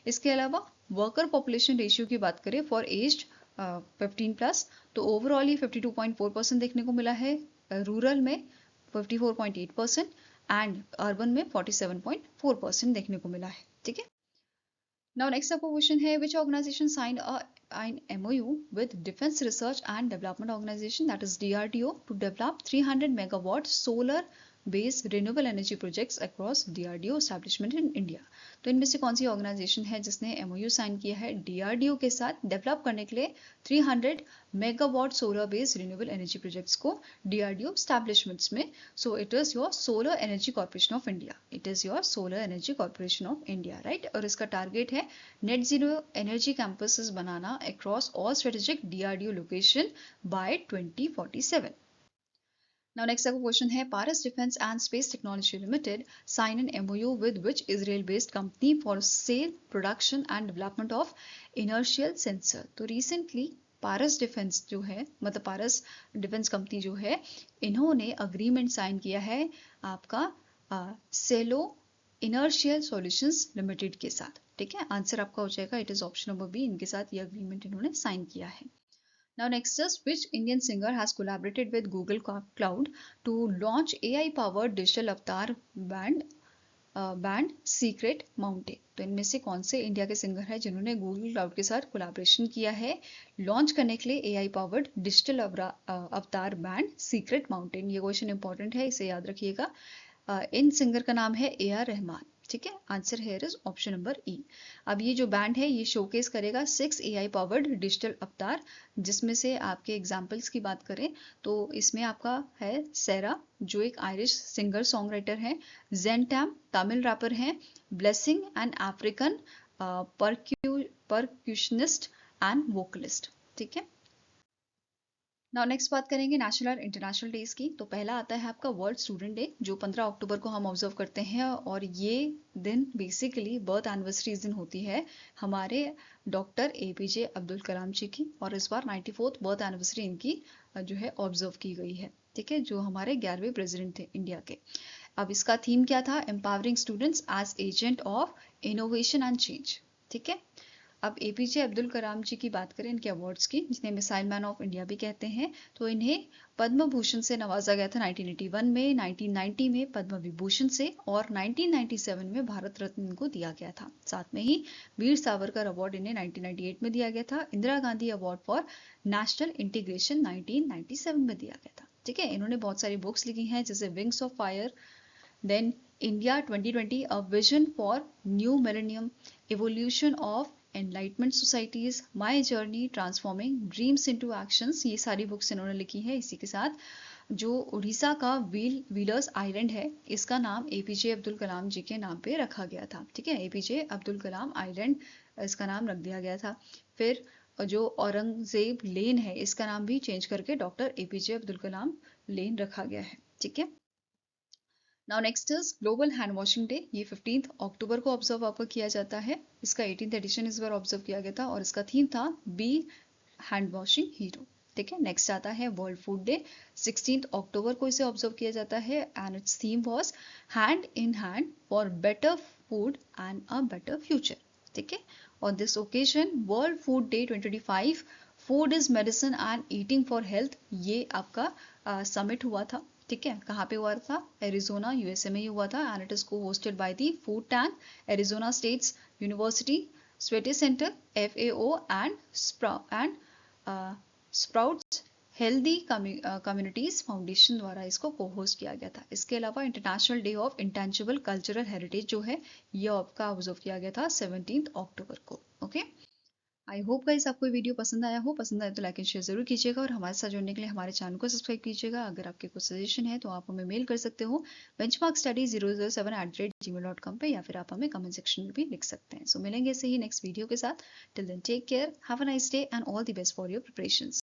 इसके अलावा वर्कर पॉपुलेशन रेशियो की बात करें फॉर एज्ड 15+ तो ओवरऑल ये 52.4% देखने को मिला है, रूरल में 54.8% एंड अर्बन में 47.4% देखने को मिला है। ठीक है। नाउ नेक्स्ट आपका क्वेश्चन है, which organisation signed an MOU with Defense Research and Development Organization that is DRDO to develop 300 megawatt solar based renewable energy projects across DRDO establishment in India? तो इनमें से कौन सी ऑर्गेनाइजेशन है जिसने MOU sign किया है DRDO के साथ डेवलप करने के लिए 300 megawatt solar based renewable energy projects को DRDO एस्टैब्लिशमेंट्स में? So it is your solar energy corporation of India. It is your solar energy corporation of India, right. और इसका टारगेट है net zero energy campuses banana across all strategic DRDO location by 2047. Now next up question है, Paras Defense and Space Technology Limited sign an MOU with which Israel-based company for sale, production and development of inertial sensor? तो recently पारस defence जो है, मतलब पारस defence company जो है, इन्होंने agreement sign किया है आपका सेलो इनर्शियल सॉल्यूशंस लिमिटेड के साथ। ठीक है, आंसर आपका हो जाएगा it is option number B, इनके साथ ये अग्रीमेंट इन्होंने साइन किया है। Now next is, which Indian singer has collaborated with Google Cloud to launch AI powered digital avatar band secret mountain? तो इनमें से कौन से इंडिया के सिंगर हैं जिन्होंने गूगल क्लाउड के साथ कोलैबोरेशन किया है लॉन्च करने के लिए एआई पावर्ड डिजिटल अवतार बैंड सीक्रेट माउंटेन? ये क्वेश्चन इंपॉर्टेंट है, इसे याद रखिएगा। इन सिंगर का नाम है AR रहमान। ठीक है, answer here is option number ई। अब ये जो बैंड है ये शोकेस करेगा 6 AI पावर्ड डिजिटल अवतार, जिसमें से आपके एग्जांपल्स की बात करें तो इसमें आपका है सेरा जो एक आयरिश सिंगर सॉन्ग राइटर है, जेंटैम तमिल रैपर हैं, blessing and African percussionist and vocalist. ठीक है, नाउ नेक्स्ट बात करेंगे नेशनल और इंटरनेशनल डेज की। तो पहला आता है आपका वर्ल्ड स्टूडेंट डे, जो 15 अक्टूबर को हम ऑब्जर्व करते हैं, और ये दिन बेसिकली बर्थ एनिवर्सरी इस दिन होती है हमारे डॉक्टर APJ अब्दुल कलाम जी की, और इस बार 94th बर्थ एनिवर्सरी इनकी जो है ऑब्जर्व की गई है। ठीक है, जो हमारे 11वें प्रेसिडेंट थे इंडिया के। अब इसका थीम क्या था? Empowering students as agent of innovation and change. ठीक है, अब APJ अब्दुल कलाम जी की बात करें इनके अवार्ड्स की, जिन्हें मिसाइल मैन ऑफ इंडिया भी कहते हैं, तो इन्हें पद्म भूषण से नवाजा गया था 1981 में, 1990 में पद्म विभूषण से, और 1997 में भारत रत्न इनको दिया गया था। साथ में ही वीर सावरकर अवार्ड इन्हें 1998 में दिया गया था। Indira Gandhi award for national integration 1997 में दिया गया था। ठीक है, इन्होंने बहुत सारी बुक्स लिखी हैं, जैसे wings of fire, then India 2020 a vision for new millennium, evolution of enlightenment societies, my journey transforming dreams into actions, ये सारी बुक्स इन्होंने लिखी है। इसी के साथ जो उड़ीसा का व्हीलर्स आइलैंड है, इसका नाम APJ अब्दुल कलाम जी के नाम पे रखा गया था। ठीक है, APJ अब्दुल कलाम आइलैंड इसका नाम रख दिया गया था। फिर जो औरंगजेब लेन है, इसका नाम भी चेंज करके डॉक्टर APJ अब्दुल कलाम लेन रखा गया है। ठीक है, now next is global hand washing day. ये 15 अक्टूबर को ऑब्जर्व आपका किया जाता है। इसका 18th एडिशन इस बार ऑब्जर्व किया गया था, और इसका थीम था बी हैंड वॉशिंग हीरो। ठीक है, नेक्स्ट आता है वर्ल्ड फूड डे। 16 अक्टूबर को इसे ऑब्जर्व किया जाता है, and it's theme was hand in hand for better food and a better future. ठीक है, on this occasion world food day 2025 food is medicine and eating for health, ये आपका summit हुआ था। ठीक है, कहाँ पे हुआ था? एरिजोना USA में ही हुआ था, एंड इट इज को hosted by the food tank, Arizona states university, sweaty centre, FAO and sprouts healthy communities foundation द्वारा इसको को होस्ट किया गया था। इसके अलावा international day of intangible cultural heritage जो है, ये आपका ऑब्जर्व किया गया था 17 अक्टूबर को। ओके, आई होप गाइस आपको वीडियो पसंद आया हो। पसंद आए तो लाइक एंड शेयर जरूर कीजिएगा, और हमारे साथ जुड़ने के लिए हमारे चैनल को सब्सक्राइब कीजिएगा। अगर आपके कुछ सजेशन है तो आप हमें मेल कर सकते हो benchmarkstudy007@gmail.com पे, या फिर आप हमें कमेंट सेक्शन में भी लिख सकते हैं। सो मिलेंगे ऐसे ही नेक्स्ट वीडियो के साथ। Till then take care, have a nice day and all the best for your preparations.